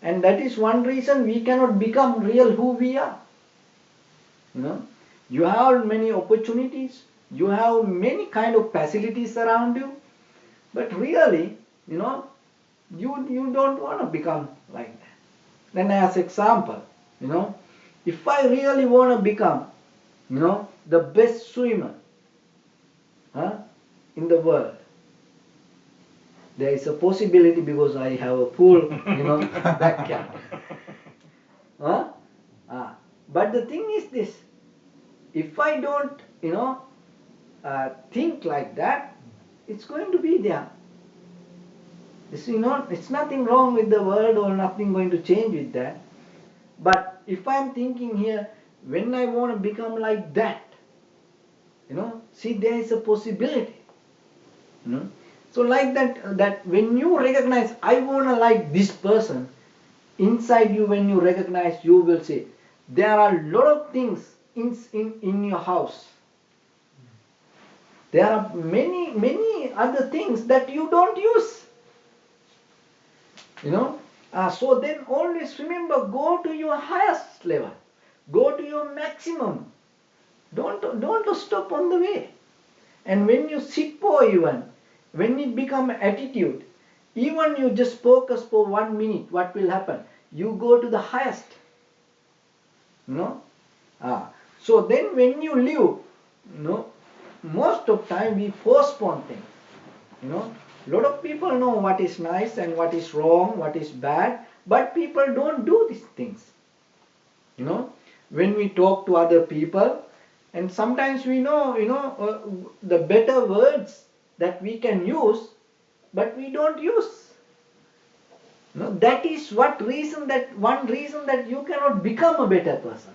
And that is one reason we cannot become real who we are. You have many opportunities, you have many kind of facilities around you, but really, you don't want to become like that. Then as example, if I really want to become, the best swimmer in the world, there is a possibility because I have a pool, backyard. But the thing is this, if I don't, think like that, it's going to be there. It's nothing wrong with the world or nothing going to change with that. But if I'm thinking here, when I want to become like that, see, there is a possibility. So like that when you recognize, I want to like this person, inside you, when you recognize, you will see there are a lot of things in your house. There are many other things that you don't use. So then always remember, go to your highest level, go to your maximum. Don't stop on the way. And when you sit for even, when it become attitude, even you just focus for 1 minute, what will happen? You go to the highest. So then when you live, most of time we postpone things. A lot of people know what is nice and what is wrong, what is bad, but people don't do these things. When we talk to other people, and sometimes we know, the better words that we can use, but we don't use. That is one reason that you cannot become a better person.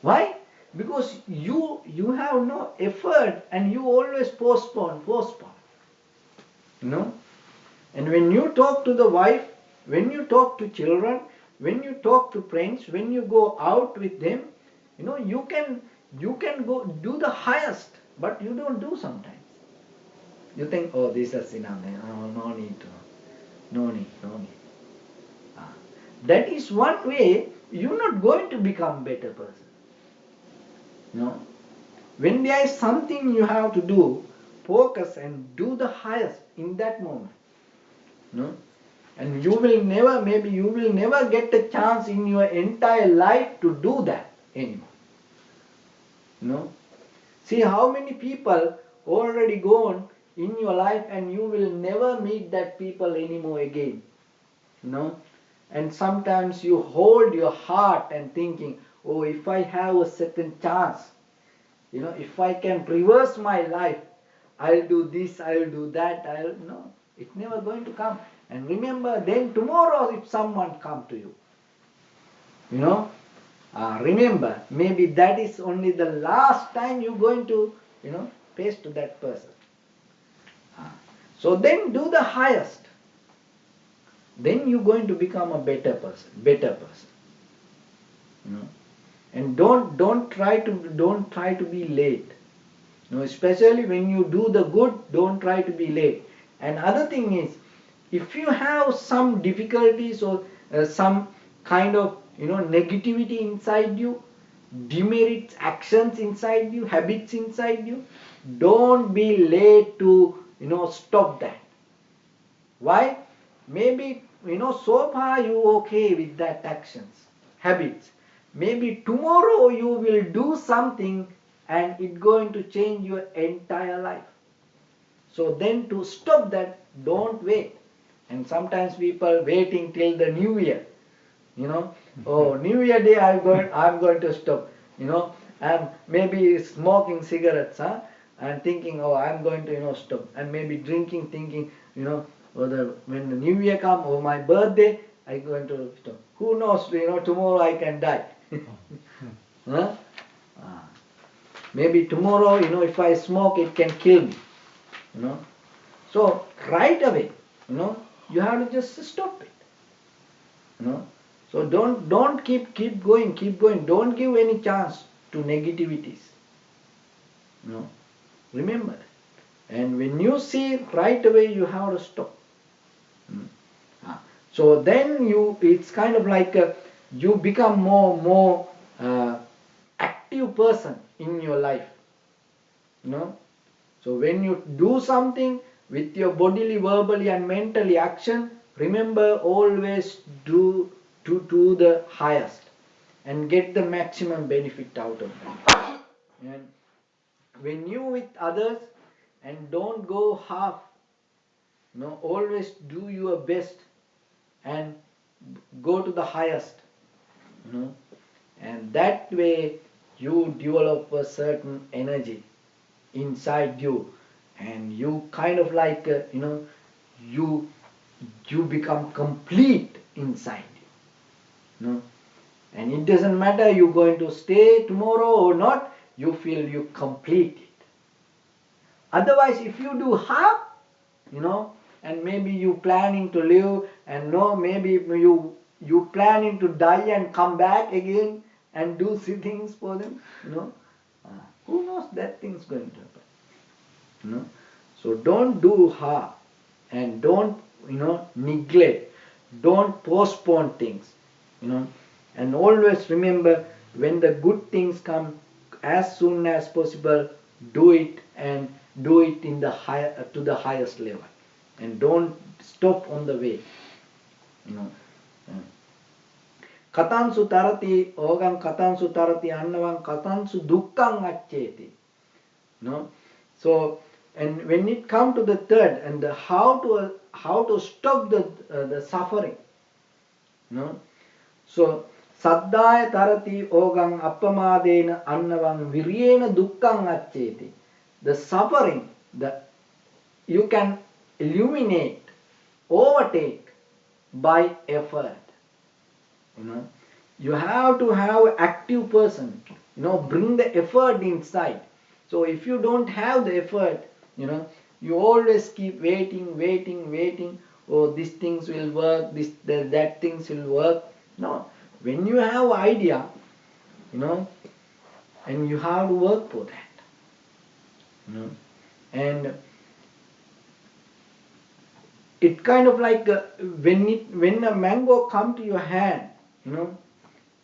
Why? Because you have no effort and you always postpone. And when you talk to the wife, when you talk to children, when you talk to friends, when you go out with them, you can go do the highest, but you don't do sometimes. You think, oh, this is enough. No need. That is one way you're not going to become better person. When there is something you have to do, focus and do the highest in that moment. And you will never get a chance in your entire life to do that anymore. See how many people already gone in your life, and you will never meet that people anymore again. And sometimes you hold your heart and thinking, oh, if I have a second chance, if I can reverse my life, I'll do this, I'll do that, no, it's never going to come. And remember, then tomorrow if someone come to you, remember, maybe that is only the last time you're going to, face to that person. So then do the highest. Then you're going to become a better person. And don't try to be late. Especially when you do the good, don't try to be late. And other thing is, if you have some difficulties or some kind of negativity inside you, demerits actions inside you, habits inside you, don't be late to stop that. Why? Maybe so far you okay with that actions, habits. Maybe tomorrow you will do something and it's going to change your entire life. So then to stop that, don't wait. And sometimes people waiting till the new year. Oh, new year day I'm going to stop. And maybe smoking cigarettes, and thinking, oh, I'm going to stop. And maybe drinking, thinking, when the new year come, or my birthday, I'm going to stop. Who knows, tomorrow I can die. Huh? Maybe tomorrow, if I smoke, it can kill me. So right away, you have to just stop it. So don't keep going. Don't give any chance to negativities. Remember that. And when you see, right away you have to stop. So then it's kind of like you become more active person in your life. So when you do something with your bodily, verbally and mentally action, remember always do to the highest and get the maximum benefit out of that. And when you with others, and don't go half, always do your best and go to the highest. And that way you develop a certain energy inside you, and you kind of like you become complete inside you. And it doesn't matter you're going to stay tomorrow or not, you feel you complete it. Otherwise, if you do half, and maybe you planning to live, and maybe you planning to die and come back again and do things for them, who knows that thing's going to happen. So don't do half, and don't neglect, don't postpone things, and always remember, when the good things come, as soon as possible do it, and do it in the to the highest level, and don't stop on the way. Katansu tarati ogam katansu tarati annavam katansu dukkang accheti. So, and when it come to the third, and how to stop the suffering, so saddaya tarati ogam appamadena annavam viriyena dukkang accheti. The suffering, you can eliminate, overtake by effort. You have to have active person, bring the effort inside. So if you don't have the effort, you always keep waiting. Oh, these things will work, that things will work. No, when you have idea, and you have to work for that. And it kind of like when a mango come to your hand,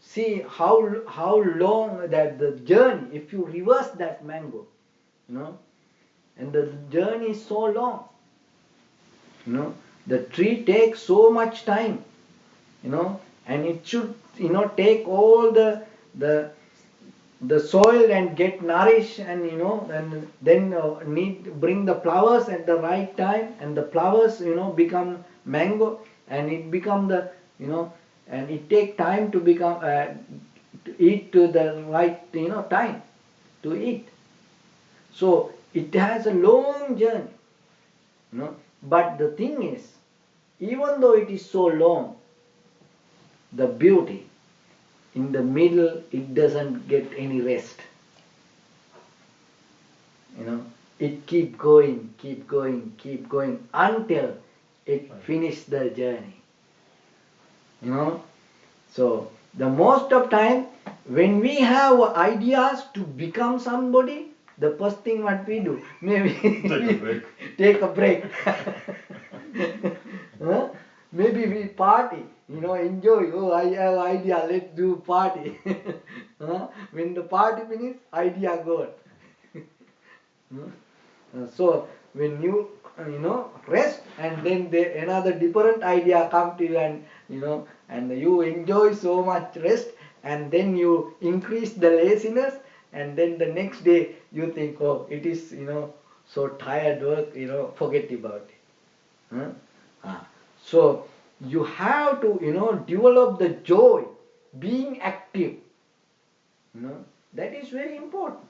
see how long that the journey, if you reverse that mango, and the journey is so long, the tree takes so much time, and it should take all the soil and get nourished, and and then bring the flowers at the right time, and the flowers become mango, and it become the and it take time to become to eat to the right time to eat. So it has a long journey, but the thing is, even though it is so long, the beauty in the middle, it doesn't get any rest. It keep going until it finish the journey. So the most of time when we have ideas to become somebody, the first thing what we do, maybe take a break. Huh? Maybe we party, enjoy. Oh, I have idea, let's do party. When the party finish, idea gone. So when you rest, and then another different idea come to you, and you enjoy so much rest, and then you increase the laziness, and then the next day you think, oh, it is so tired work, forget about it. So you have to develop the joy, being active. That is very important.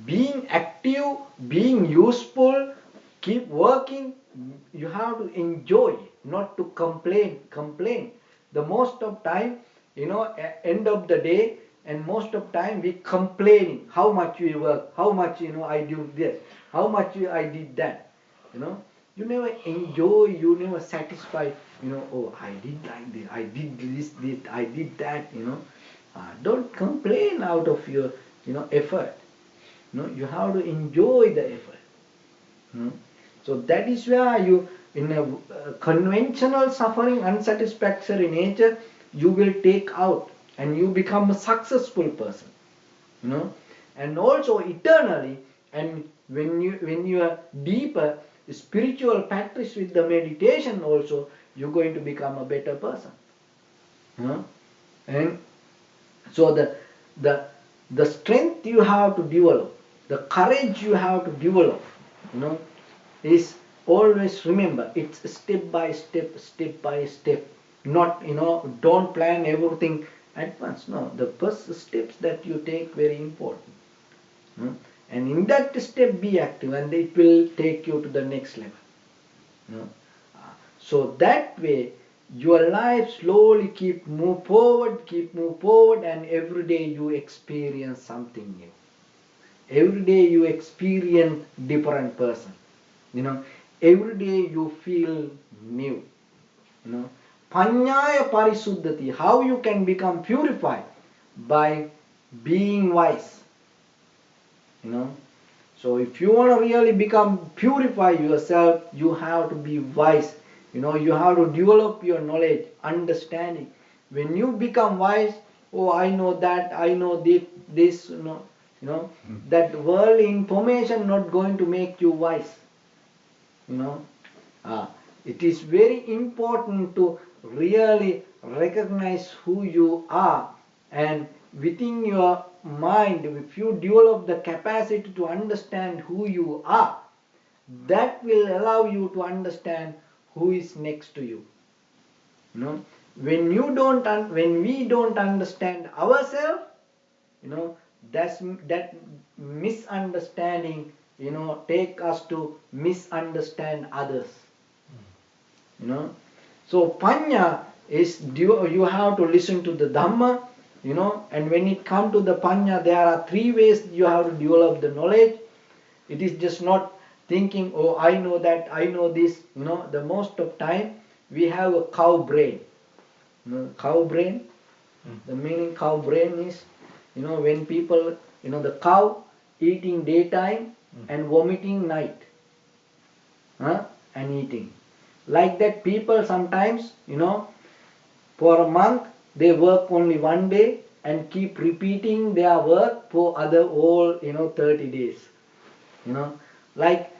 Being active, being useful, keep working. You have to enjoy, not to complain. The most of time, at end of the day, and most of time we complaining how much we work, how much I do this, how much I did that. You never enjoy, you never satisfy. Oh, I did like this, I did this, I did that. Don't complain out of your effort. You have to enjoy the effort. So that is where you, in a conventional suffering, unsatisfactory nature, you will take out and you become a successful person. And also eternally, and when you are deeper spiritual practice with the meditation also, you're going to become a better person. And so the strength you have to develop, the courage you have to develop, is always remember it's step by step. Not don't plan everything at once. No, the first steps that you take very important. And in that step be active, and it will take you to the next level. So that way your life slowly keep move forward, and every day you experience something new. Every day you experience different person. Every day you feel new. Panyaya parisuddhati, how you can become purified? By being wise. So if you want to really become purify yourself, you have to be wise. You have to develop your knowledge, understanding. When you become wise, oh, I know that, I know this, that world information not going to make you wise. It is very important to really recognize who you are, and within your mind, if you develop the capacity to understand who you are, that will allow you to understand who is next to you. When we don't understand ourselves, that misunderstanding take us to misunderstand others. So panya is you have to listen to the Dhamma, and when it comes to the panya, there are three ways you have to develop the knowledge. It is just not thinking, oh, I know that, I know this. The most of time we have a cow brain. Cow brain. The meaning cow brain is, when people, the cow eating daytime and vomiting night, and eating. Like that, people sometimes, for a month they work only one day and keep repeating their work for other all 30 days. Like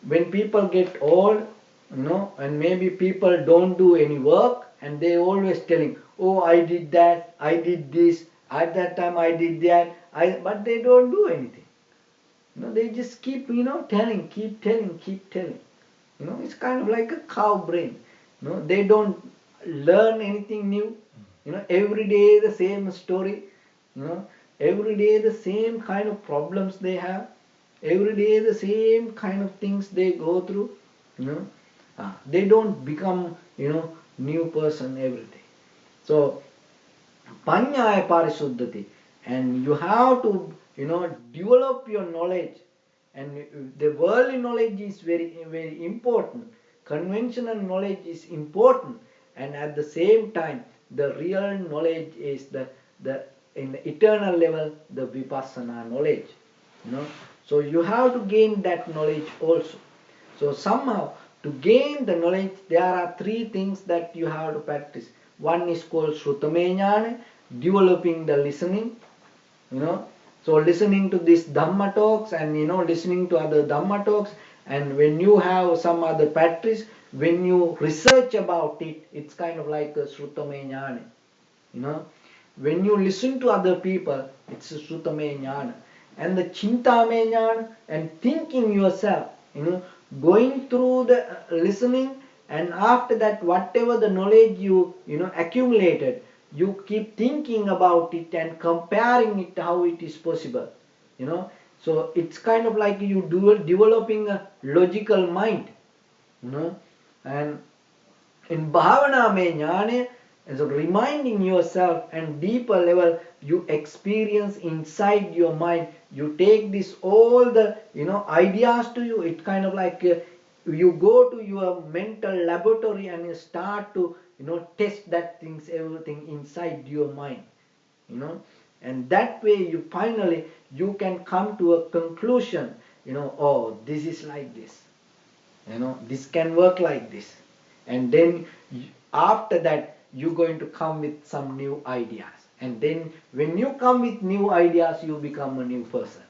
when people get old, and maybe people don't do any work, and they always telling, oh, I did that, I did this, at that time I did that, but they don't do anything. They just keep telling. It's kind of like a cow brain. They don't learn anything new. Every day the same story. Every day the same kind of problems they have. Every day the same kind of things they go through. They don't become, new person every day. So Panyaya Parisuddhati. And you have to, develop your knowledge. And the worldly knowledge is very, very important. Conventional knowledge is important. And at the same time, the real knowledge is the in the eternal level, the Vipassana knowledge. So you have to gain that knowledge also. So somehow, to gain the knowledge, there are three things that you have to practice. One is called Shrutame, developing the listening. So listening to this Dhamma talks, and listening to other Dhamma talks, and when you have some other practice, when you research about it, it's kind of like a Shrutame. When you listen to other people, it's a Shrutame. And the Chintame, and thinking yourself, going through the listening, and after that whatever the knowledge you accumulated, you keep thinking about it and comparing it how it is possible. So it's kind of like you developing a logical mind. And in bhavana mein jnane, as reminding yourself, and deeper level you experience inside your mind. You take this all the ideas to you. It kind of like you go to your mental laboratory and you start to test that things, everything inside your mind. And that way you finally you can come to a conclusion. Oh, this is like this. This can work like this. And then after that you're going to come with some new ideas. And then when you come with new ideas, you become a new person.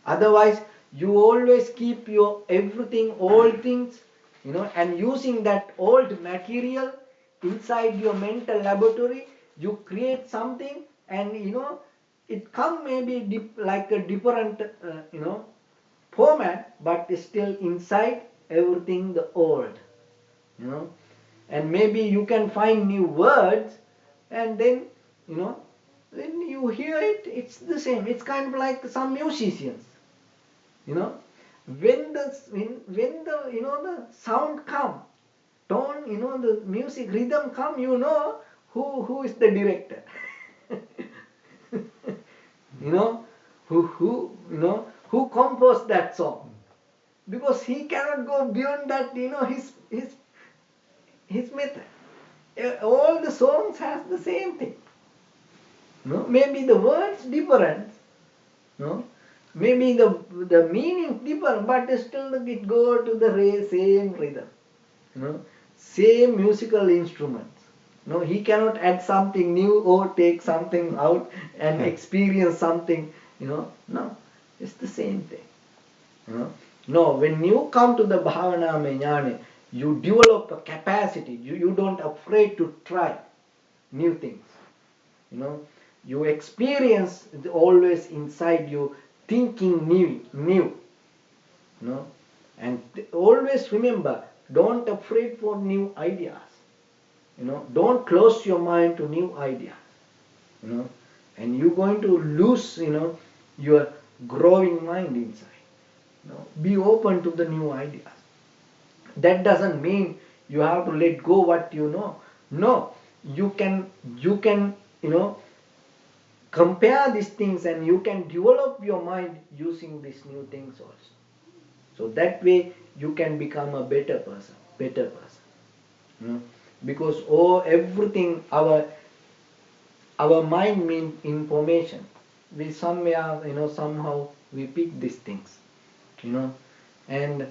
Otherwise you always keep your everything, old things, and using that old material inside your mental laboratory, you create something, and it come maybe like a different format, but still inside everything the old. And maybe you can find new words, and then when you hear it, it's the same. It's kind of like some musicians. When the the sound come, tone, the music rhythm come, who is the director. Who composed that song, because he cannot go beyond that, his method. All the songs has the same thing. Maybe the words different, maybe the meaning different, but still it go to the same rhythm, same musical instruments. He cannot add something new or take something out and experience something. No, it's the same thing. No, when you come to the bhavana jnana, you develop a capacity. You don't afraid to try new things. You experience always inside you thinking new. And always remember, don't afraid for new ideas. Don't close your mind to new ideas. And you're going to lose your growing mind inside. Be open to the new ideas. That doesn't mean you have to let go what you know. No, you can compare these things, and you can develop your mind using these new things also. So that way you can become a better person. Because everything, our mind means information. We somewhere somehow we pick these things, and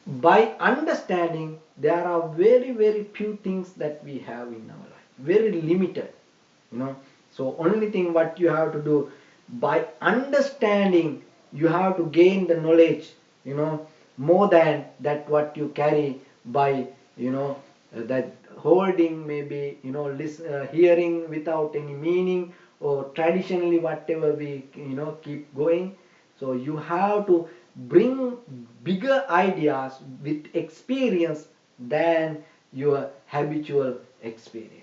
by understanding, there are very, very few things that we have in our life, very limited. So only thing what you have to do, by understanding, you have to gain the knowledge, more than that what you carry by that holding, maybe hearing without any meaning, or traditionally whatever we keep going. So you have to bring bigger ideas with experience than your habitual experience.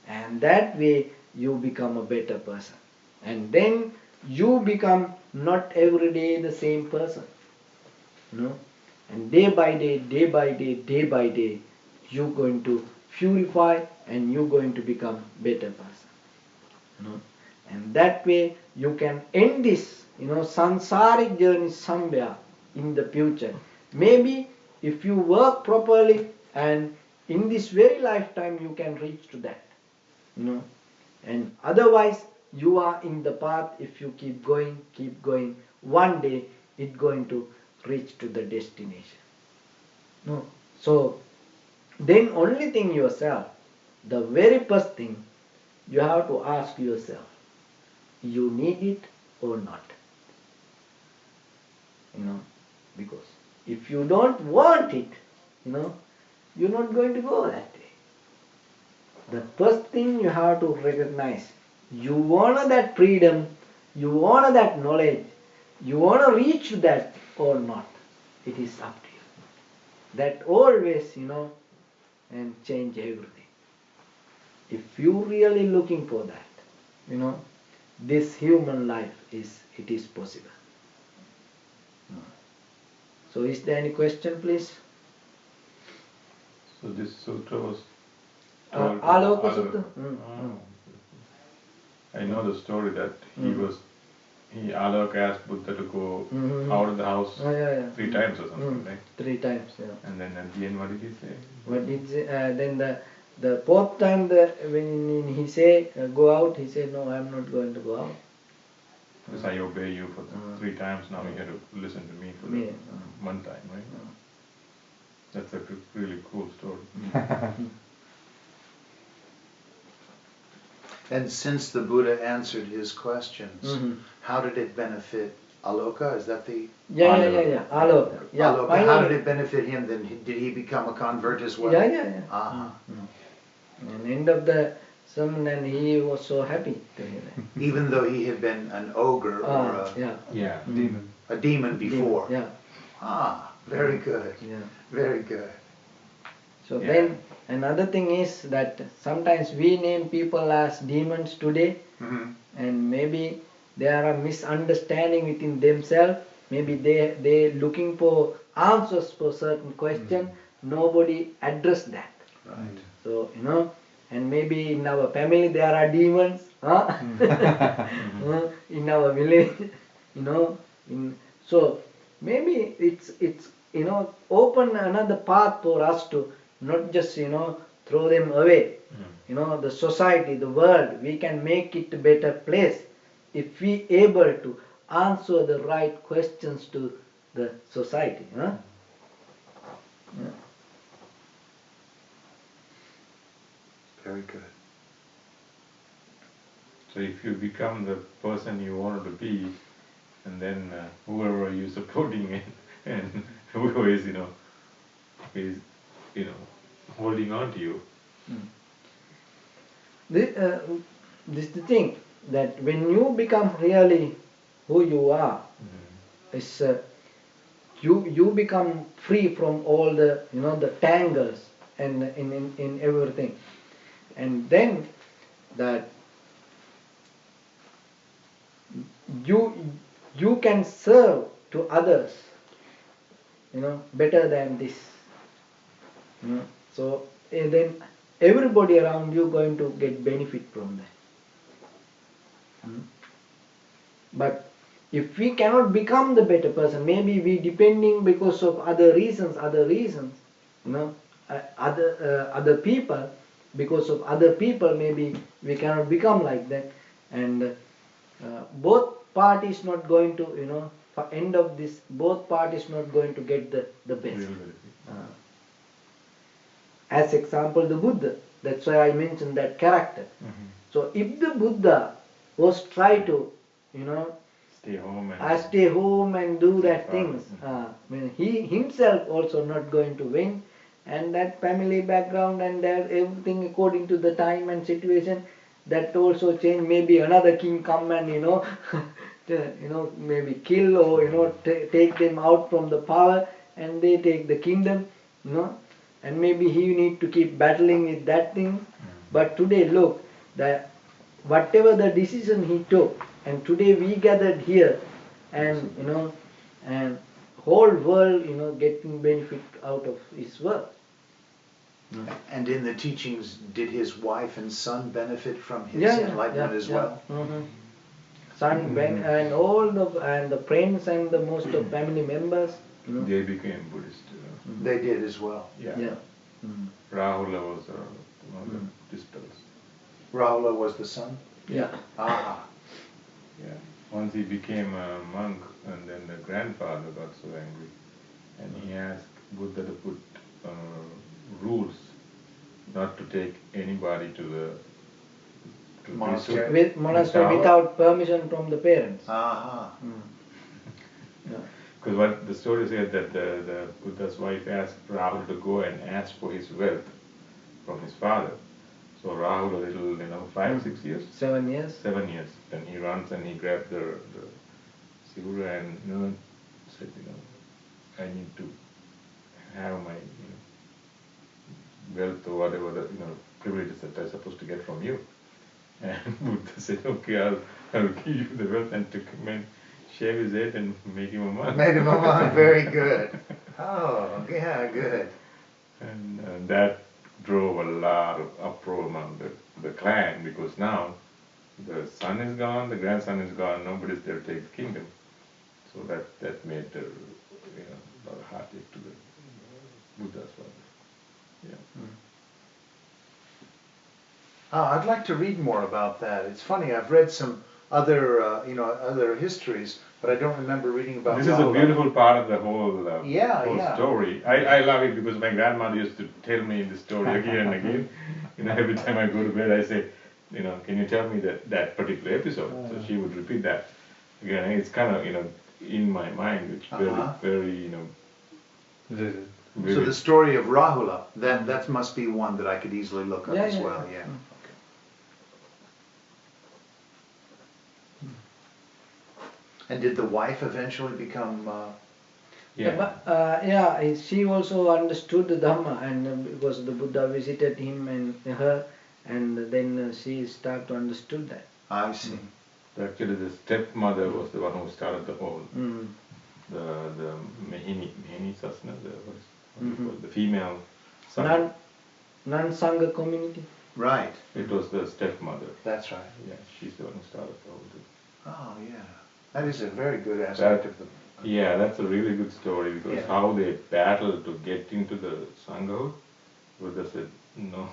And that way you become a better person. And then you become not every day the same person. And day by day, day by day, day by day, you're going to purify and you're going to become better person. And that way you can end this, samsaric journey somewhere in the future. Maybe if you work properly and in this very lifetime you can reach to that. And otherwise you are in the path. If you keep going, one day it's going to reach to the destination. So then only thing yourself, the very first thing you have to ask yourself, you need it or not. Because if you don't want it, you're not going to go that way. The first thing you have to recognize, you want that freedom, you want that knowledge, you want to reach that or not. It is up to you. That always, and change everything. If you really looking for that, this human life it is possible. So is there any question, please? So this sutra was Aloka Sutta. I know the story that Aloka asked Buddha to go out of the house 3 times or something, right? 3 times, yeah. And then at the end, what did he say? What did he say? Then the 4th time, when he say go out, he said, no, I'm not going to go out. Because I obey you for 3 times, now you have to listen to me for the 1 time, right? That's a really cool story. And since the Buddha answered his questions, how did it benefit Aloka? Is that the... Yeah. Aloka. Yeah. Aloka. How did it benefit him then? Did he become a convert as well? Yeah. And end of the sermon, and he was so happy to hear that. Even though he had been an ogre or a demon before. Demon, very good. Yeah. Very good. So then another thing is that sometimes we name people as demons today, and maybe there are misunderstanding within themselves. Maybe they looking for answers for certain question. Nobody addressed that. Right. So and maybe in our family there are demons, in our village, so maybe it's open another path for us to not just throw them away. The society, the world, we can make it a better place if we able to answer the right questions to the society. Very good. So if you become the person you wanted to be, and then whoever you're supporting and whoever is holding on to you. This is the thing, that when you become really who you are, it's you become free from all the the tangles and in everything, and then that you can serve to others better than this. So then everybody around you going to get benefit from that. But if we cannot become the better person, maybe we depending because of other reasons, other people, because of other people maybe we cannot become like that, and both parties not going to for end of this, both parties not going to get the best. As example, the Buddha, that's why I mentioned that character. So if the Buddha was try to stay home and do that things, he himself also not going to win, and that family background and that everything according to the time and situation, that also change. Maybe another king come and maybe kill or take them out from the power, and they take the kingdom, and maybe he need to keep battling with that thing. But today look, that whatever the decision he took, and today we gathered here and and whole world, getting benefit out of his work. And in the teachings, did his wife and son benefit from his Yeah, enlightenment as well? Son, Ben, and all the friends and the most of family members. They became Buddhist. They did as well. Yeah. Rahula was one of the disciples. Rahula was the son? Yeah. Ah. Yeah. Once he became a monk, and then the grandfather got so angry, and he asked Buddha to put rules not to take anybody to the Monastery. With monastery without permission from the parents. Aha. Because what the story says that the Buddha's wife asked Rahul to go and ask for his wealth from his father. So Rahul, a little, 5, 6 years? 7 years. 7 years. Then he runs and he grabs the Sigura and said, I need to have my wealth or whatever the privileges that I'm supposed to get from you. And Buddha said, okay, I'll give you the wealth, and took him and shave his head and make him a monk. Made him a monk, very good. Oh, yeah, good. And that drove a lot of uproar among the clan, because now the son is gone, the grandson is gone, nobody's there to take the kingdom. So that made a lot of heartache to the Buddha as well. Yeah. I'd like to read more about that. It's funny, I've read some other, other histories, but I don't remember reading about This is a Rahula. beautiful part of the whole Yeah. story. I love it because my grandmother used to tell me the story again and again. Every time I go to bed, I say, can you tell me that particular episode? So she would repeat that again. And it's kind of, in my mind, which very, So the story of Rahula, that must be one that I could easily look up as well. Yeah. And did the wife eventually become? She also understood the Dhamma, and because the Buddha visited him and her, and then she started to understood that. I see. Actually, the stepmother was the one who started the whole, the Mahini Sasana, the female Sangha. Non-Sangha community. Right. It was the stepmother. That's right. Yeah, she's the one who started the whole thing. Oh, yeah. That is a very good aspect of the... Yeah, that's a really good story, because how they battled to get into the Sangha. Buddha said, no.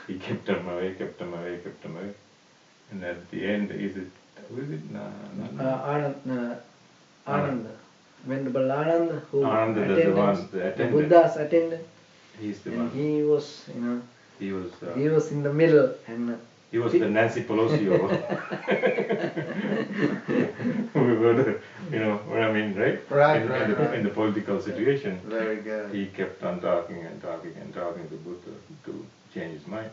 He kept them away. And at the end, who is it? Ananda. Venerable Ananda, who attended the Buddha's attendant. He's the and one. he was, He was. He was in the middle, and he was the Nancy Pelosi of. We were, what I mean, right? Right, in the political situation. Very good. He kept on talking to Buddha to change his mind.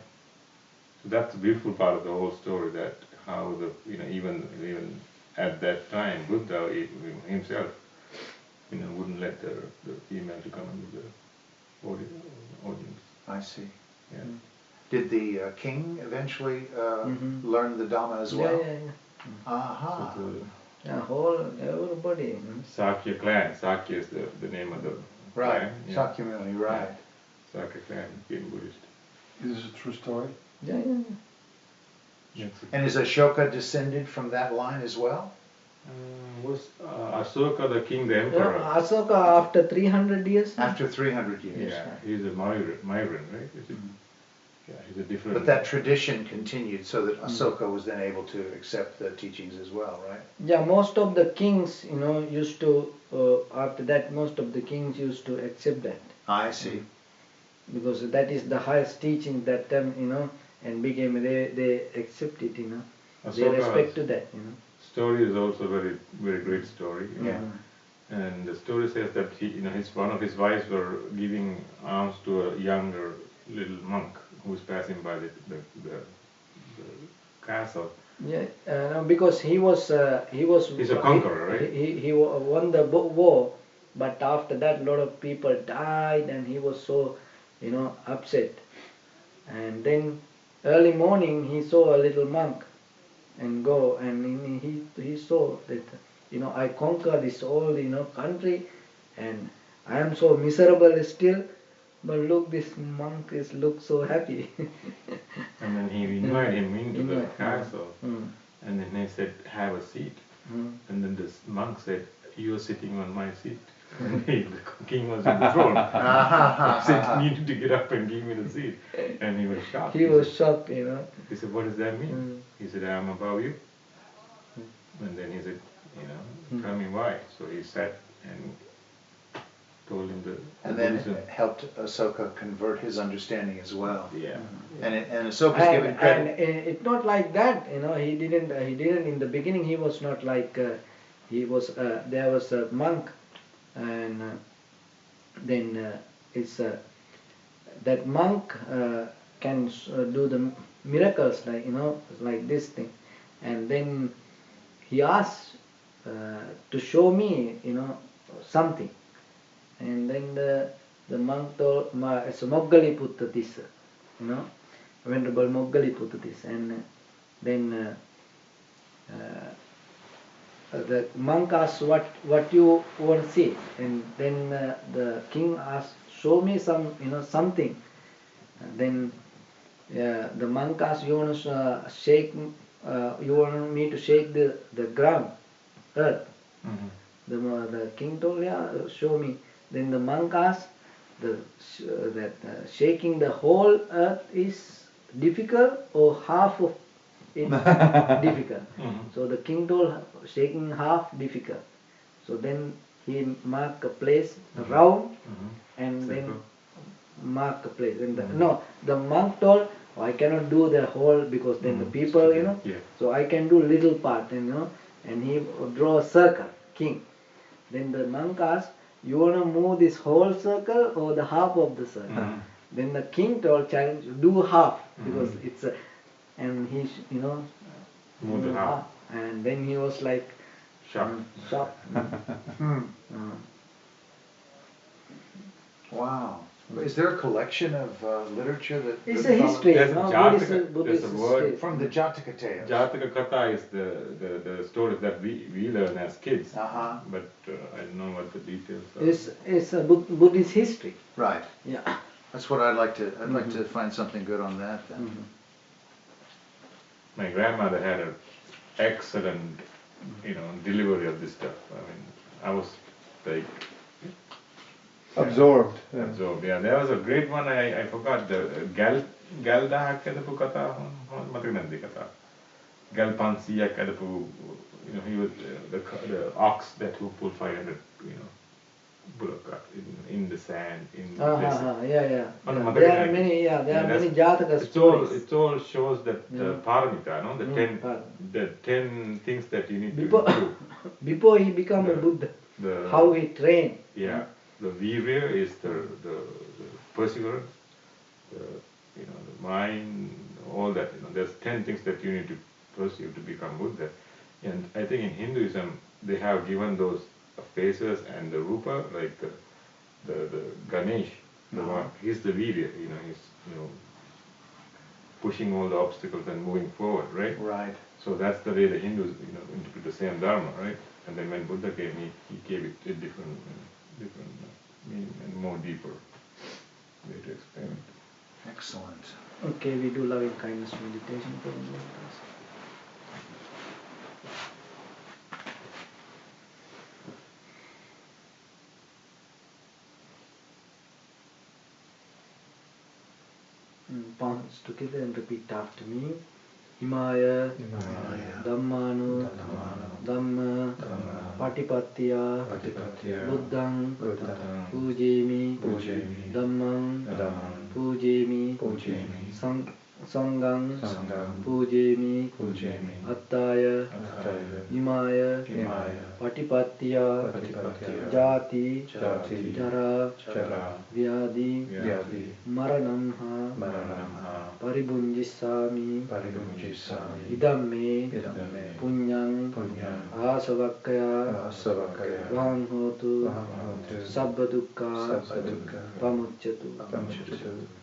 So that's a beautiful part of the whole story, that how even at that time Buddha himself wouldn't let the female to come into the audience. I see. Yeah. Did the king eventually learn the Dhamma as well? Yeah. Aha. So Everybody. Sakya clan. Sakya is the name of the Right. clan. Yeah. Sakyamuni, right. Sakya clan became Buddhist. Is this a true story? Yeah. And is Ashoka descended from that line as well? Was Asoka the king, the emperor? Asoka, after 300 years. After 300 years. Yeah, he's a migrant, right? Yeah, he's a different. But that tradition continued, so that Asoka was then able to accept the teachings as well, right? Yeah, most of the kings, used to, after that, most of the kings used to accept that. I see. Because that is the highest teaching that time, and they accept it, They respect to that, Story is also very, very great story. Yeah. And the story says that one of his wives were giving alms to a younger little monk who was passing by the castle. Yeah, because he was. He's a conqueror, right? He won the war, but after that, a lot of people died, and he was so, upset. And then early morning, he saw a little monk, and he saw that I conquer this whole, country, and I am so miserable still. But look, this monk looks so happy. And then he invited him into the Invite, castle, mm. and then he said, "Have a seat." And then this monk said, "You are sitting on my seat." And the king was on the throne. He said, "You needed to get up and give me the seat." And he was shocked. He was said, shocked, He said, "What does that mean?" Mm. He said, "I am above you." And then he said, "Tell me why." So he sat and told him the And then Buddhism. it helped Ahsoka convert his understanding as well. Yeah. And Ahsoka's given credit. And it's not like that, he didn't in the beginning. He was not like, there was a monk, and then it's that monk can do the miracles, like, like this thing. And then he asked to show me, something. And then the monk told, so Moggali put this, Venerable Moggali put this. And then the monk asked, what you want to see? And then the king asked, show me some, something. And then the monk asked, you want to shake, you want me to shake the ground, earth? The king told, yeah, show me. Then the monk asked, that shaking the whole earth is difficult, or half of it difficult? So the king told, shaking half difficult. So then he marked a place round, and then mark a place. And the monk told, I cannot do the whole, because then the people, Yeah. so I can do little part, and he draw a circle, king. Then the monk asked, you want to move this whole circle or the half of the circle? Then the king told, challenge, do half, because it's a, and he, Move the half. And then he was like, Shocked. shocked. Wow. Is there a collection of literature that It's that a follows- history, There's a Jataka, Buddhist there's a word history. from the Jataka tales? Jataka Katha is the stories that we learn as kids, Uh-huh. but I don't know what the details are. It's a Buddhist history. Right. Yeah. That's what I'd like to find something good on that then. My grandmother had an excellent, delivery of this stuff. I mean, I was like Absorbed. Yeah. absorbed. Yeah, there was a great one. I forgot the Galda kadapu kata. Matrik nandi kata. Gal Pansiya kadapu. He was the ox that who pulled 500, bullock cart in the sand in the desert. Yeah. One There are Matrik many, there are that's- many Jataka It all, stories. it all shows that Yeah. paramita, no? Paramita. The 10 things that you need Before, to improve. before he became a The- Buddha, The, how he trained. Yeah, the virya is the perseverance, the mind, all that. There's 10 things that you need to pursue to become Buddha. And I think in Hinduism they have given those faces and the rupa, like the Ganesh, the one. He's the virya. He's pushing all the obstacles and moving forward, right? Right. So that's the way the Hindus, interpret the same Dharma, right? And then when Buddha came, he gave it a different meaning and more deeper way to explain it. Excellent. Okay, we do loving kindness meditation for a moment. Palms together and repeat after me. Himaya, Dhammanu, Dhamma, Patipatya, Buddhang, Pujemi, Dhammang, Pujemi, Sanghang, Pujemi, Attaya, Himaya, Patipatya, Jati, Jara, Vyadi, Maranamha, Paribunjisami, Idamme, Punyang, Asavakkaya, Vanghotu, Sabbadukka, Pamucchatu.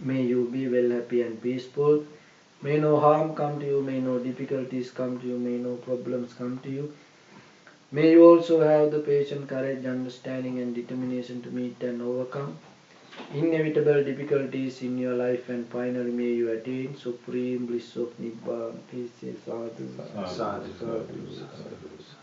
May you be well, happy and peaceful. May no harm come to you, may no difficulties come to you, may no problems come to you. May you also have the patience, courage, understanding and determination to meet and overcome inevitable difficulties in your life, and finally may you attain supreme bliss of Nibbana. Please say sadhu, Sadhu, sadhu, sadhu, sadhu. sadhu.